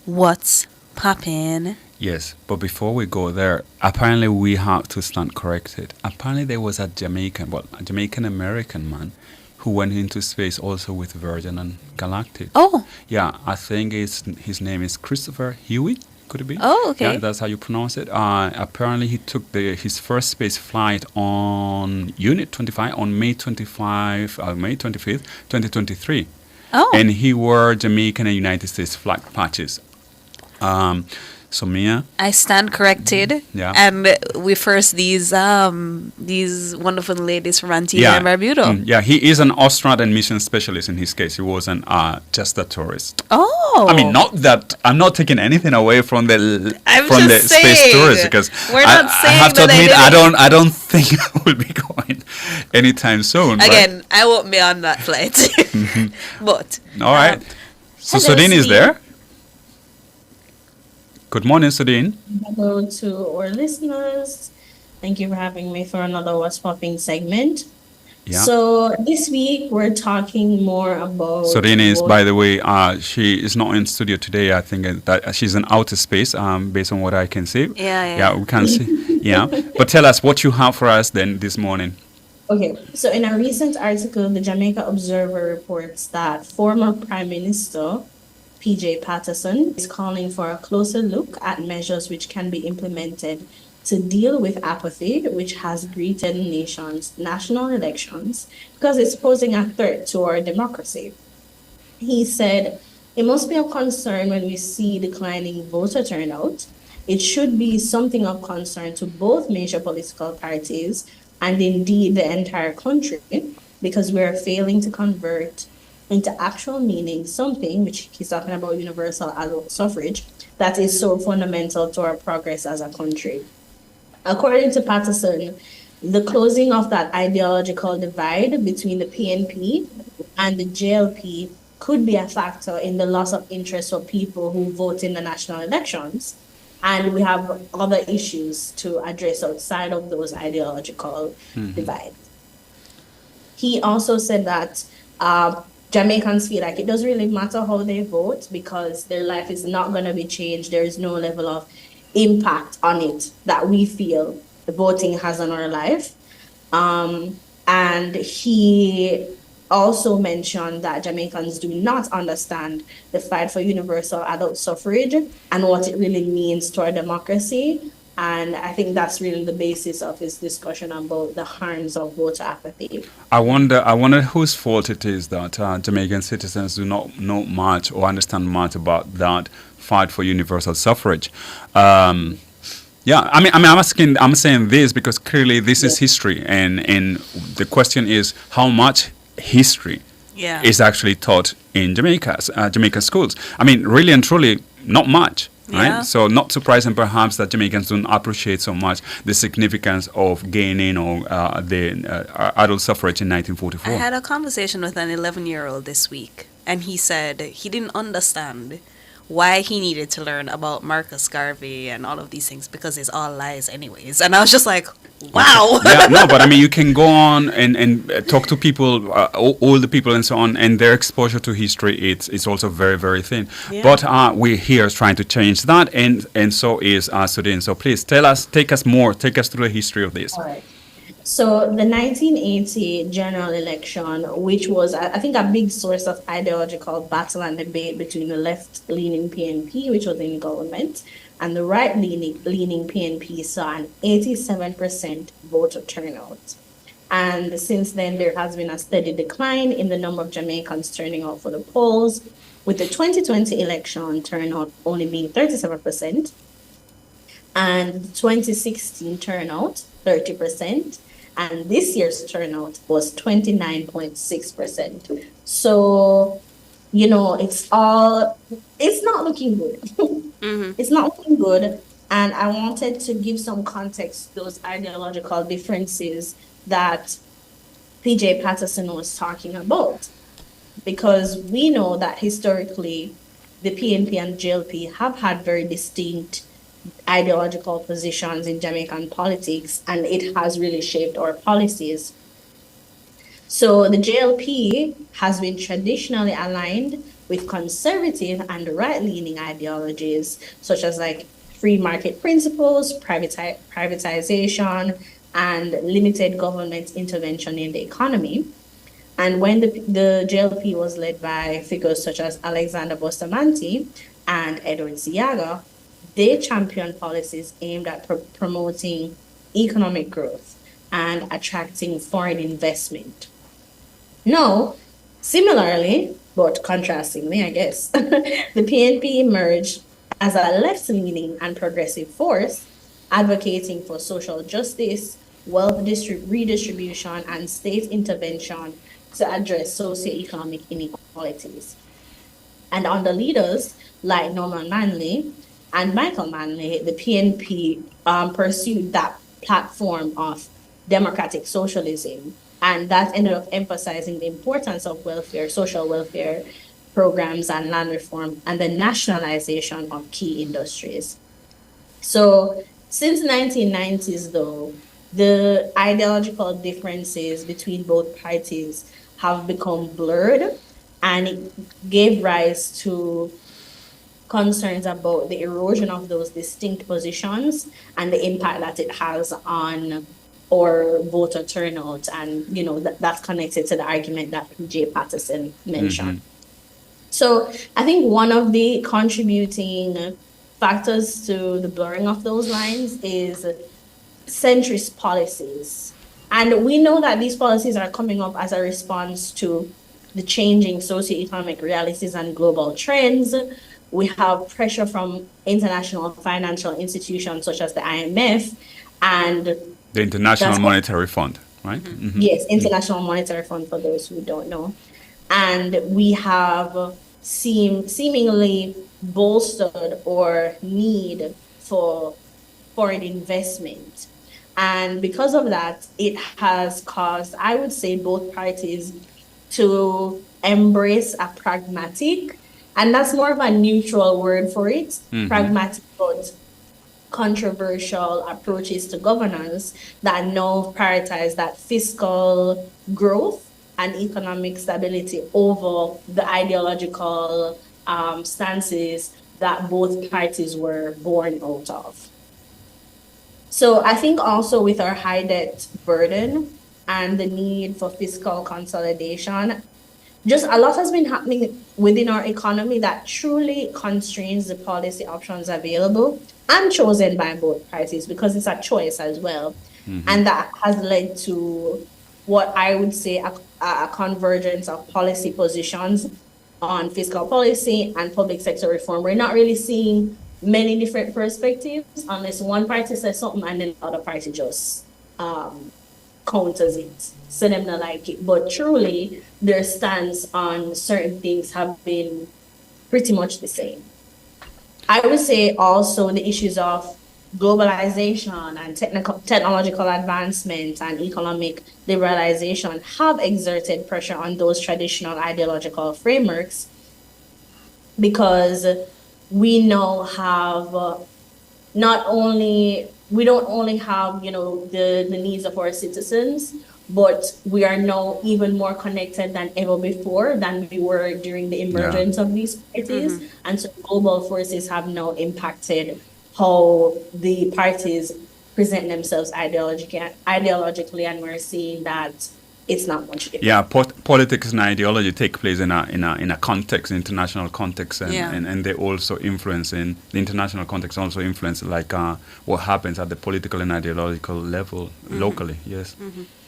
What's Poppin'? Yes, but before we go there, apparently we have to stand corrected. Apparently there was a Jamaican American man who went into space also with Virgin and Galactic. Oh. Yeah, I think his name is Christopher Hewitt. Could it be? Oh, okay. Yeah, that's how you pronounce it. Apparently, he took his first space flight on Unit 25 on May 25th, 2023. Oh. And he wore Jamaican and United States flag patches. So Mia, I stand corrected. Yeah. And we first these wonderful ladies from Antigua and Barbuda. Yeah, he is an Australian and mission specialist in his case. He wasn't just a tourist. Oh. I mean, not that I'm not taking anything away from the just space saying, tourists, because we're not I saying have to that admit didn't. I don't think I will be going anytime soon. Again, I won't be on that flight. But All right. So hello, Sudin is Steve. there. Good morning, Sudin. Hello to our listeners. Thank you for having me for another What's Popping segment. Yeah. So this week we're talking more about. Sudin is, by the way, she is not in studio today. I think that she's in outer space, based on what I can see. Yeah, we can see. Yeah. But tell us what you have for us then this morning. Okay, so in a recent article, the Jamaica Observer reports that former Prime Minister PJ Patterson is calling for a closer look at measures which can be implemented to deal with apathy, which has greeted the nation's national elections because it's posing a threat to our democracy. He said, it must be a concern when we see declining voter turnout. It should be something of concern to both major political parties and indeed the entire country, because we are failing to convert into actual meaning something, which he's talking about universal adult suffrage, that is so fundamental to our progress as a country. According to Patterson, the closing of that ideological divide between the PNP and the JLP could be a factor in the loss of interest for people who vote in the national elections. And we have other issues to address outside of those ideological divides. He also said that Jamaicans feel like it doesn't really matter how they vote because their life is not going to be changed. There is no level of impact on it that we feel the voting has on our life. And he also mentioned that Jamaicans do not understand the fight for universal adult suffrage and what it really means to our democracy. And I think that's really the basis of his discussion about the harms of voter apathy. I wonder whose fault it is that Jamaican citizens do not know much or understand much about that fight for universal suffrage. I'm saying this because clearly this is history, and the question is how much history is actually taught in Jamaican schools. I mean, really and truly, not much. Yeah. Right? So not surprising perhaps that Jamaicans don't appreciate so much the significance of gaining the adult suffrage in 1944. I had a conversation with an 11-year-old this week, and he said he didn't understand why he needed to learn about Marcus Garvey and all of these things because it's all lies anyways. And I was just like, wow. Yeah, no, but I mean, you can go on and talk to people, older people and so on, and their exposure to history, it's also very, very thin. Yeah. But we're here trying to change that, and so is Sudin. So please take us through the history of this. All right. So the 1980 general election, which was, I think, a big source of ideological battle and debate between the left-leaning PNP, which was in government, and the right-leaning PNP, saw an 87% voter turnout. And since then, there has been a steady decline in the number of Jamaicans turning out for the polls, with the 2020 election turnout only being 37%. And 2016 turnout, 30%, and this year's turnout was 29.6%. So, it's not looking good. It's not looking good. And I wanted to give some context to those ideological differences that PJ Patterson was talking about. Because we know that historically, the PNP and JLP have had very distinct ideological positions in Jamaican politics, and it has really shaped our policies. So the JLP has been traditionally aligned with conservative and right-leaning ideologies, such as like free market principles, privatization, and limited government intervention in the economy. And when the JLP was led by figures such as Alexander Bustamante and Edward Seaga, they championed policies aimed at promoting economic growth and attracting foreign investment. Now, similarly, but contrastingly, I guess, the PNP emerged as a left-leaning and progressive force, advocating for social justice, wealth redistribution, and state intervention to address socioeconomic inequalities. And under leaders like Norman Manley and Michael Manley, the PNP pursued that platform of democratic socialism, and that ended up emphasizing the importance of welfare, social welfare programs and land reform, and the nationalization of key industries. So since the 1990s, though, the ideological differences between both parties have become blurred, and it gave rise to concerns about the erosion of those distinct positions and the impact that it has on our voter turnout. And, that's connected to the argument that PJ Patterson mentioned. So I think one of the contributing factors to the blurring of those lines is centrist policies. And we know that these policies are coming up as a response to the changing socioeconomic realities and global trends. We have pressure from international financial institutions such as the IMF and the International Monetary Fund, right? Yes, International Monetary Fund, for those who don't know. And we have seemingly bolstered our need for foreign investment. And because of that, it has caused, I would say, both parties to embrace a pragmatic, and that's more of a neutral word for it, pragmatic but controversial approaches to governance that now prioritize that fiscal growth and economic stability over the ideological stances that both parties were born out of. So I think also with our high debt burden and the need for fiscal consolidation, just a lot has been happening within our economy that truly constrains the policy options available and chosen by both parties, because it's a choice as well. And that has led to what I would say a convergence of policy positions on fiscal policy and public sector reform. We're not really seeing many different perspectives unless one party says something and then the other party just counters it, so them not like it. But truly, their stance on certain things have been pretty much the same. I would say also the issues of globalization and technological advancement and economic liberalization have exerted pressure on those traditional ideological frameworks, because we now have we don't only have the needs of our citizens, but we are now even more connected than ever before than we were during the emergence of these parties. And so global forces have now impacted how the parties present themselves ideologically, and we're seeing that it's not much different. Yeah, politics and ideology take place in a context, international context, and they also influence the international context also influence what happens at the political and ideological level locally. Yes.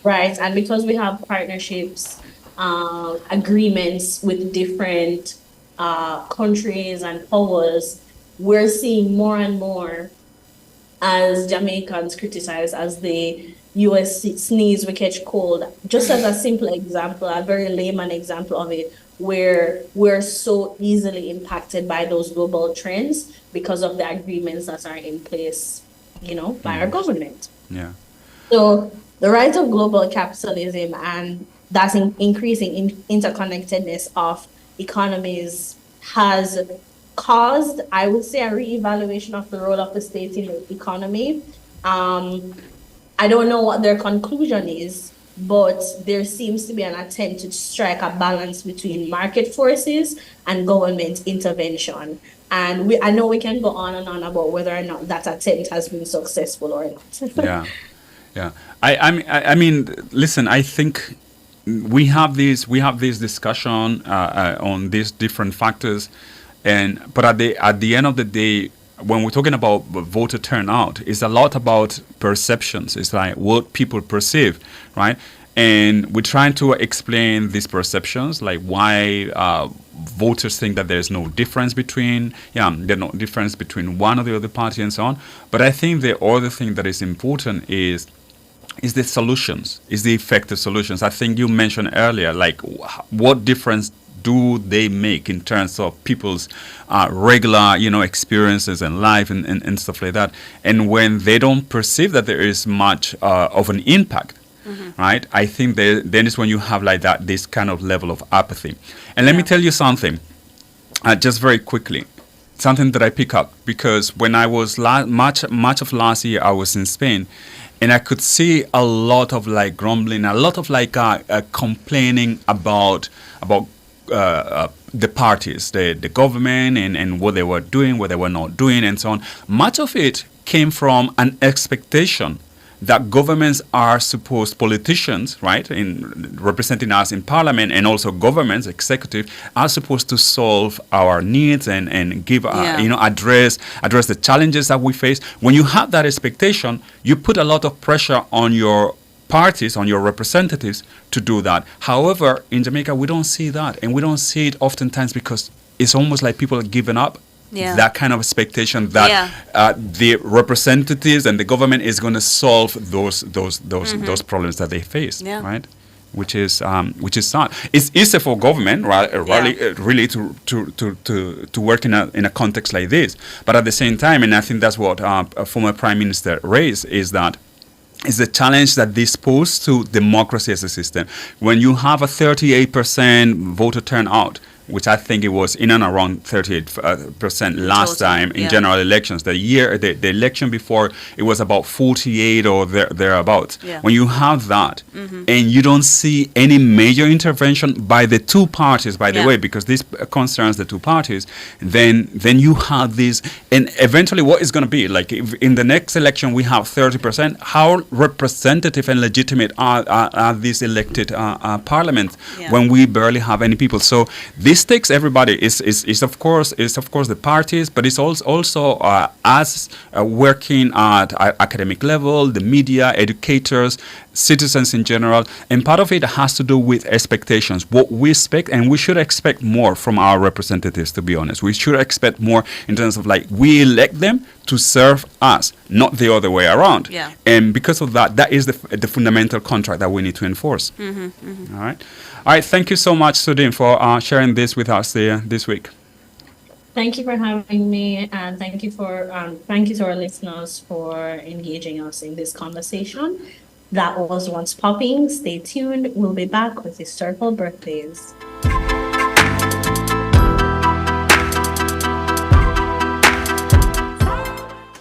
Right, and because we have partnerships, agreements with different countries and powers, we're seeing more and more as Jamaicans criticize as the US sneeze, we catch cold. Just as a simple example, a very layman example of it, where we're so easily impacted by those global trends because of the agreements that are in place, by our government. Yeah. So the rise of global capitalism and that's increasing interconnectedness of economies has caused, I would say, a reevaluation of the role of the state in the economy. I don't know what their conclusion is, but there seems to be an attempt to strike a balance between market forces and government intervention. And I know we can go on and on about whether or not that attempt has been successful or not. Yeah. I mean, listen, I think we have this discussion on these different factors, but at the end of the day, when we're talking about voter turnout, it's a lot about perceptions. It's like what people perceive, right? And we're trying to explain these perceptions, like why voters think that there's no difference between one or the other party and so on. But I think the other thing that is important is the solutions, is the effective solutions. I think you mentioned earlier, like what difference do they make in terms of people's regular, experiences in life and stuff like that. And when they don't perceive that there is much of an impact, right? I think then is when you have like this kind of level of apathy. And let me tell you something, just very quickly, something that I pick up, because when I was much of last year, I was in Spain. And I could see a lot of like grumbling, a lot of like complaining about the parties, the government, and what they were doing, what they were not doing, and so on. Much of it came from an expectation that governments are supposed, politicians, right, in representing us in parliament, and also governments, executive, are supposed to solve our needs and give, address the challenges that we face. When you have that expectation, you put a lot of pressure on your parties, on your representatives to do that. However, in Jamaica, we don't see that, and we don't see it oftentimes because it's almost like people are giving up. That kind of expectation that the representatives and the government is going to solve those problems that they face, right? Which is sad. It's easier for government, right? Really to work in a context like this, but at the same time, and I think that's what a former prime minister raised, is that is the challenge that this poses to democracy as a system. When you have a 38% voter turnout, which I think it was in and around 38% last time in general elections. The election before, it was about 48 or thereabouts. Yeah. When you have that, and you don't see any major intervention by the two parties, by the way, because this concerns the two parties, then you have this, and eventually what is going to be, like if in the next election we have 30%, how representative and legitimate are these elected parliaments when we barely have any people? So this takes everybody. Is of course the parties, but it's also us working at academic level, the media, educators, citizens in general, and part of it has to do with expectations. What we expect, and we should expect more from our representatives. To be honest, we should expect more in terms of like we elect them to serve us, not the other way around. Yeah. And because of that, that is the fundamental contract that we need to enforce. All right. All right, thank you so much, Sudin, for sharing this with us this week. Thank you for having me, and thank you to our listeners for engaging us in this conversation. That was What's Popping. Stay tuned. We'll be back with historical birthdays.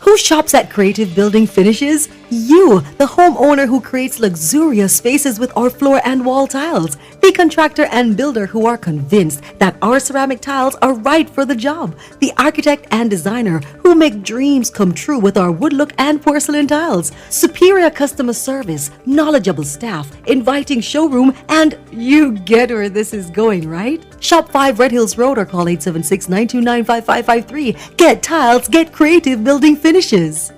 Who shops at Creative Building Finishes? You, the homeowner who creates luxurious spaces with our floor and wall tiles. The contractor and builder who are convinced that our ceramic tiles are right for the job. The architect and designer who make dreams come true with our wood look and porcelain tiles. Superior customer service, knowledgeable staff, inviting showroom, and you get where this is going, right? Shop 5 Red Hills Road or call 876-929-5553. Get tiles, get Creative Building Finishes.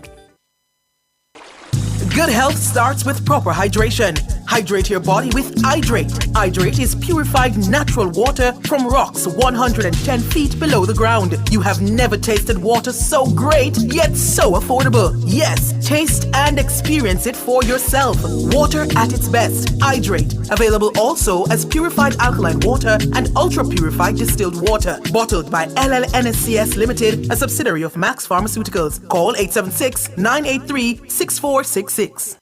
Good health starts with proper hydration. Hydrate your body with Hydrate. Hydrate is purified natural water from rocks 110 feet below the ground. You have never tasted water so great, yet so affordable. Yes, taste and experience it for yourself. Water at its best. Hydrate. Available also as purified alkaline water and ultra purified distilled water. Bottled by LLNSCS Limited, a subsidiary of Max Pharmaceuticals. Call 876-983-6466.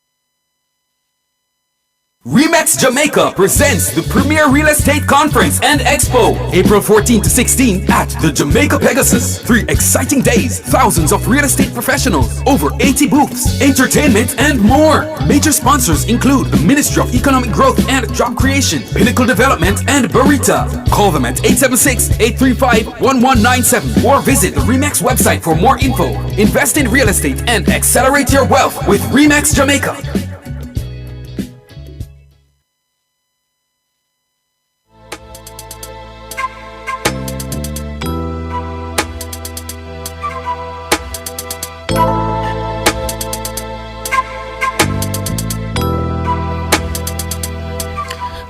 Remax Jamaica presents the premier real estate conference and expo, April 14 to 16 at the Jamaica Pegasus. 3 exciting days, thousands of real estate professionals, over 80 booths, entertainment, and more. Major sponsors include the Ministry of Economic Growth and Job Creation, Pinnacle Development, and Barita. Call them at 876-835-1197 or visit the Remax website for more info. Invest in real estate and accelerate your wealth with Remax Jamaica.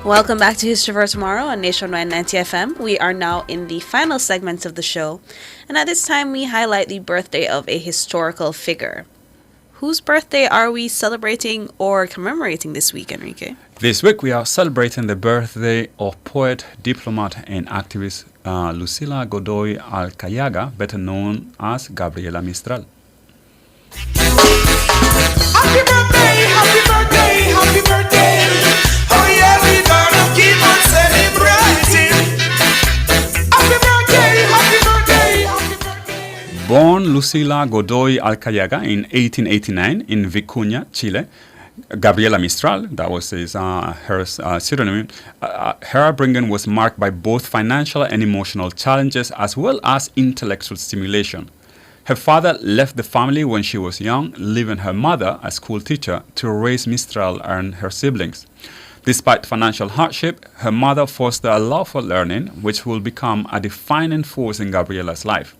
Welcome back to History for Tomorrow on Nationwide 90 FM. We are now in the final segments of the show, and at this time we highlight the birthday of a historical figure. Whose birthday are we celebrating or commemorating this week, Enrique? This week we are celebrating the birthday of poet, diplomat, and activist Lucila Godoy Alcayaga, better known as Gabriela Mistral. Happy birthday, happy birthday, happy birthday. Oh yeah, we gonna keep on celebrating. Happy birthday, happy birthday, happy birthday. Born Lucila Godoy Alcayaga in 1889 in Vicuña, Chile, Gabriela Mistral, that was her pseudonym, her upbringing was marked by both financial and emotional challenges as well as intellectual stimulation. Her father left the family when she was young, leaving her mother, a school teacher, to raise Mistral and her siblings. Despite financial hardship, her mother fostered a love for learning, which will become a defining force in Gabriela's life.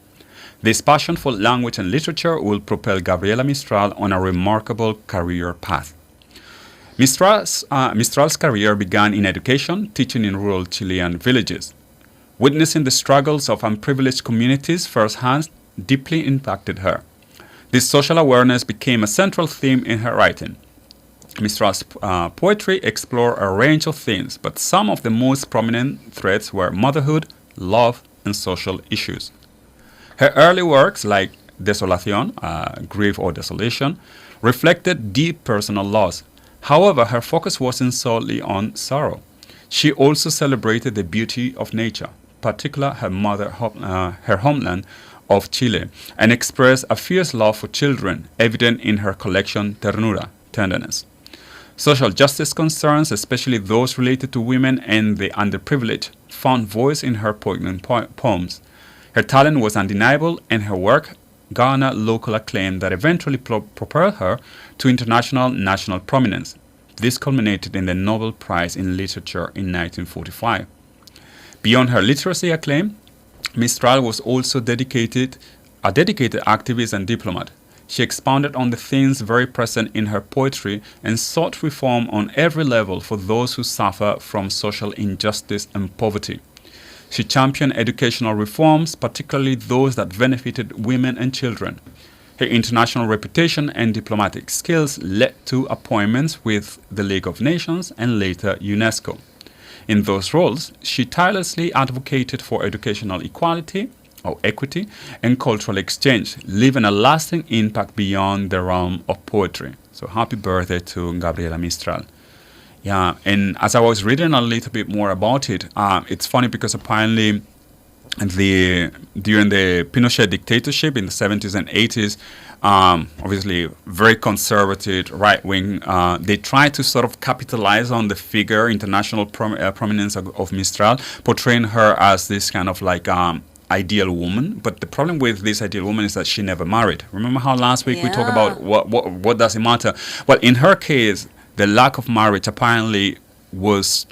This passion for language and literature will propel Gabriela Mistral on a remarkable career path. Mistral's career began in education, teaching in rural Chilean villages. Witnessing the struggles of unprivileged communities firsthand deeply impacted her. This social awareness became a central theme in her writing. Mistral's poetry explored a range of themes, but some of the most prominent threads were motherhood, love, and social issues. Her early works, like Desolación, Grief or Desolation, reflected deep personal loss. However, her focus wasn't solely on sorrow. She also celebrated the beauty of nature, particularly her homeland of Chile, and expressed a fierce love for children, evident in her collection Ternura, Tenderness. Social justice concerns, especially those related to women and the underprivileged, found voice in her poignant poems. Her talent was undeniable, and her work garnered local acclaim that eventually propelled her to international national prominence. This culminated in the Nobel Prize in Literature in 1945. Beyond her literacy acclaim, Mistral was also a dedicated activist and diplomat. She expounded on the themes very present in her poetry and sought reform on every level for those who suffer from social injustice and poverty. She championed educational reforms, particularly those that benefited women and children. Her international reputation and diplomatic skills led to appointments with the League of Nations and later UNESCO. In those roles, she tirelessly advocated for educational equality or equity and cultural exchange, leaving a lasting impact beyond the realm of poetry. So happy birthday to Gabriela Mistral. Yeah, and as I was reading a little bit more about it, it's funny because apparently during the Pinochet dictatorship in the 70s and 80s, obviously very conservative, right-wing, they tried to sort of capitalize on the figure, international prominence of Mistral, portraying her as this kind of like ideal woman. But the problem with this ideal woman is that she never married. Remember how last week we talked about what does it matter? Well, in her case, the lack of marriage apparently was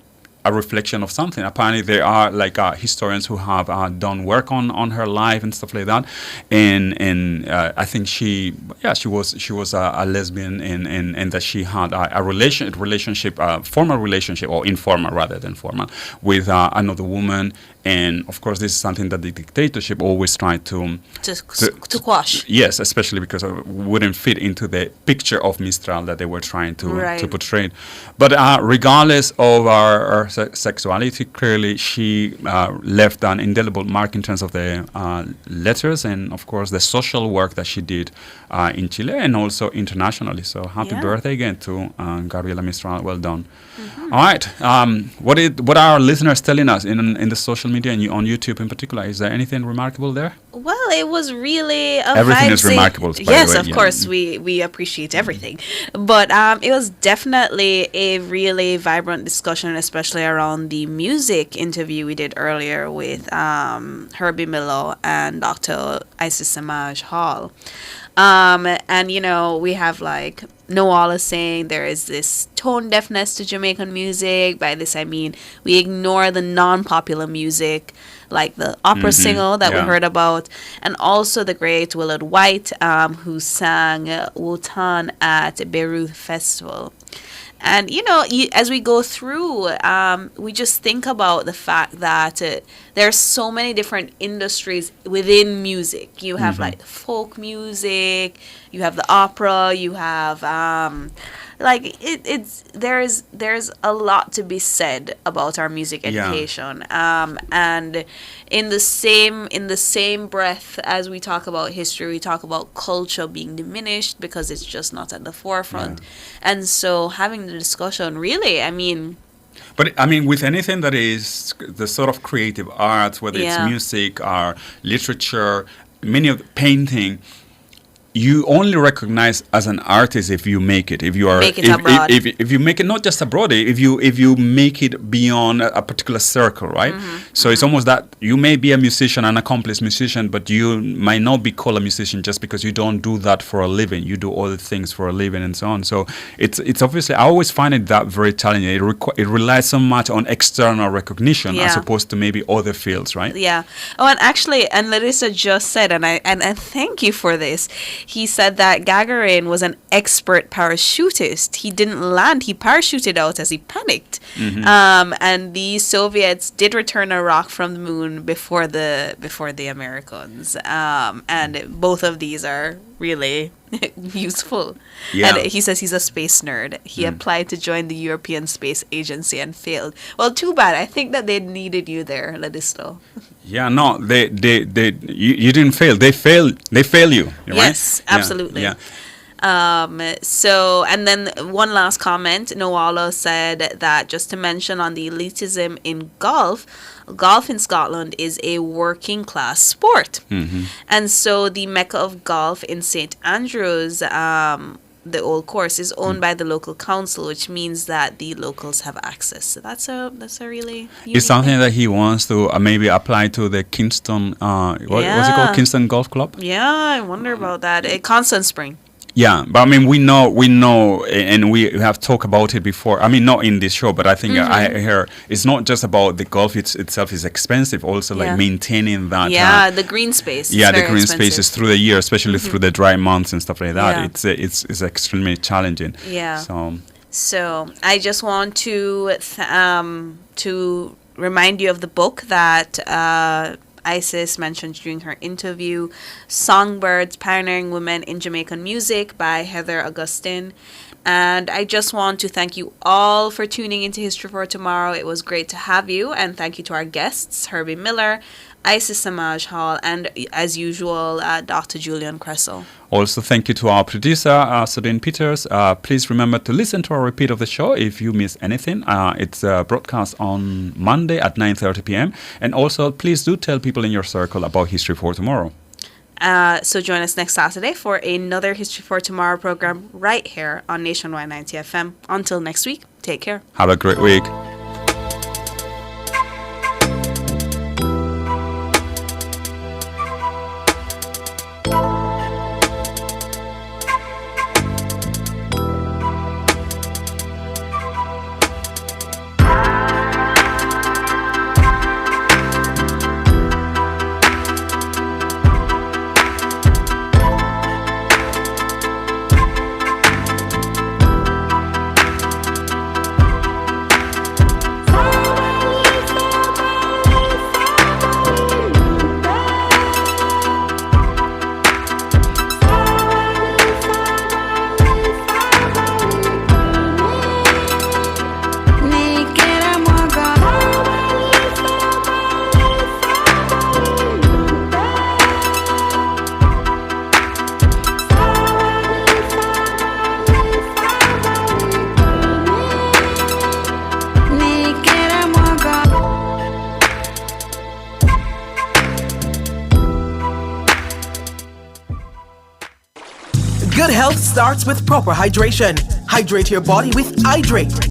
a reflection of something. Apparently, there are like historians who have done work on her life and stuff like that. And I think she was a lesbian, and that she had a relationship, formal relationship, or informal rather than formal, with another woman. And of course, this is something that the dictatorship always tried to quash. Yes, especially because it wouldn't fit into the picture of Mistral that they were trying to portray. But regardless of our sexuality, clearly she left an indelible mark in terms of the letters and, of course, the social work that she did in Chile and also internationally. So happy birthday again to Gabriela Mistral. Well done. Mm-hmm. All right. What are our listeners telling us in the social media and on YouTube in particular? Is there anything remarkable there? Well, it was really a everything vibe. Is remarkable. By yes, the way, of course, we appreciate everything, but it was definitely a really vibrant discussion, especially around the music interview we did earlier with Herbie Miller and Dr. Isis Samaj Hall. And you know, we have like Noala saying there is this tone deafness to Jamaican music. By this I mean we ignore the non-popular music like the opera singer that we heard about, and also the great Willard White, who sang Wotan at Beirut Festival. And, you know, as we go through, we just think about the fact that there's so many different industries within music. You have like folk music, you have the opera, you have there's a lot to be said about our music education. And in the same breath as we talk about history, we talk about culture being diminished because it's just not at the forefront. And so having the discussion, really, I mean, but I mean, with anything that is the sort of creative arts, whether it's music or literature, many of the painting, you only recognize as an artist if you make it. If you are abroad. If you make it not just abroad, if you make it beyond a particular circle, right? So it's almost that you may be a musician, an accomplished musician, but you might not be called a musician just because you don't do that for a living. You do other things for a living and so on. So it's obviously, I always find it that very challenging. It relies so much on external recognition as opposed to maybe other fields, right? Yeah. Oh, and actually, and Larissa just said, and I thank you for this. He said that Gagarin was an expert parachutist. He didn't land. He parachuted out as he panicked. And the Soviets did return a rock from the moon before the Americans. And both of these are really useful. And he says he's a space nerd. He applied to join the European Space Agency and failed. Well, too bad. I think that they needed you there, Ladislaw. Yeah, no, you didn't fail. They fail you. Right? Yes, absolutely. Yeah. So, and then one last comment, Noala said that just to mention on the elitism in golf in Scotland is a working class sport. And so the Mecca of golf in St. Andrews, the old course, is owned by the local council, which means that the locals have access. So that's a really it's something thing that he wants to maybe apply to the Kingston what's it called, Kingston Golf Club. I wonder about that. Constant Spring. Yeah, but I mean, we know, and we have talked about it before. I mean, not in this show, but I think I hear it's not just about the golf itself is expensive. Also, like maintaining that. Yeah, the green space. Yeah, the green spaces through the year, especially through the dry months and stuff like that. It's extremely challenging. Yeah. So I just want to remind you of the book that Isis mentioned during her interview, Songbirds, Pioneering Women in Jamaican Music by Heather Augustine. And I just want to thank you all for tuning into History for Tomorrow. It was great to have you. And thank you to our guests, Herbie Miller, Isis Samaj Hall, and as usual, Dr. Julian Cressel. Also, thank you to our producer, Sudin Peters. Please remember to listen to our repeat of the show if you miss anything. It's broadcast on Monday at 9:30 p.m. And also, please do tell people in your circle about History for Tomorrow. So join us next Saturday for another History for Tomorrow program right here on Nationwide 90 FM. Until next week, take care. Have a great week. Good health starts with proper hydration. Hydrate your body with Hydrate.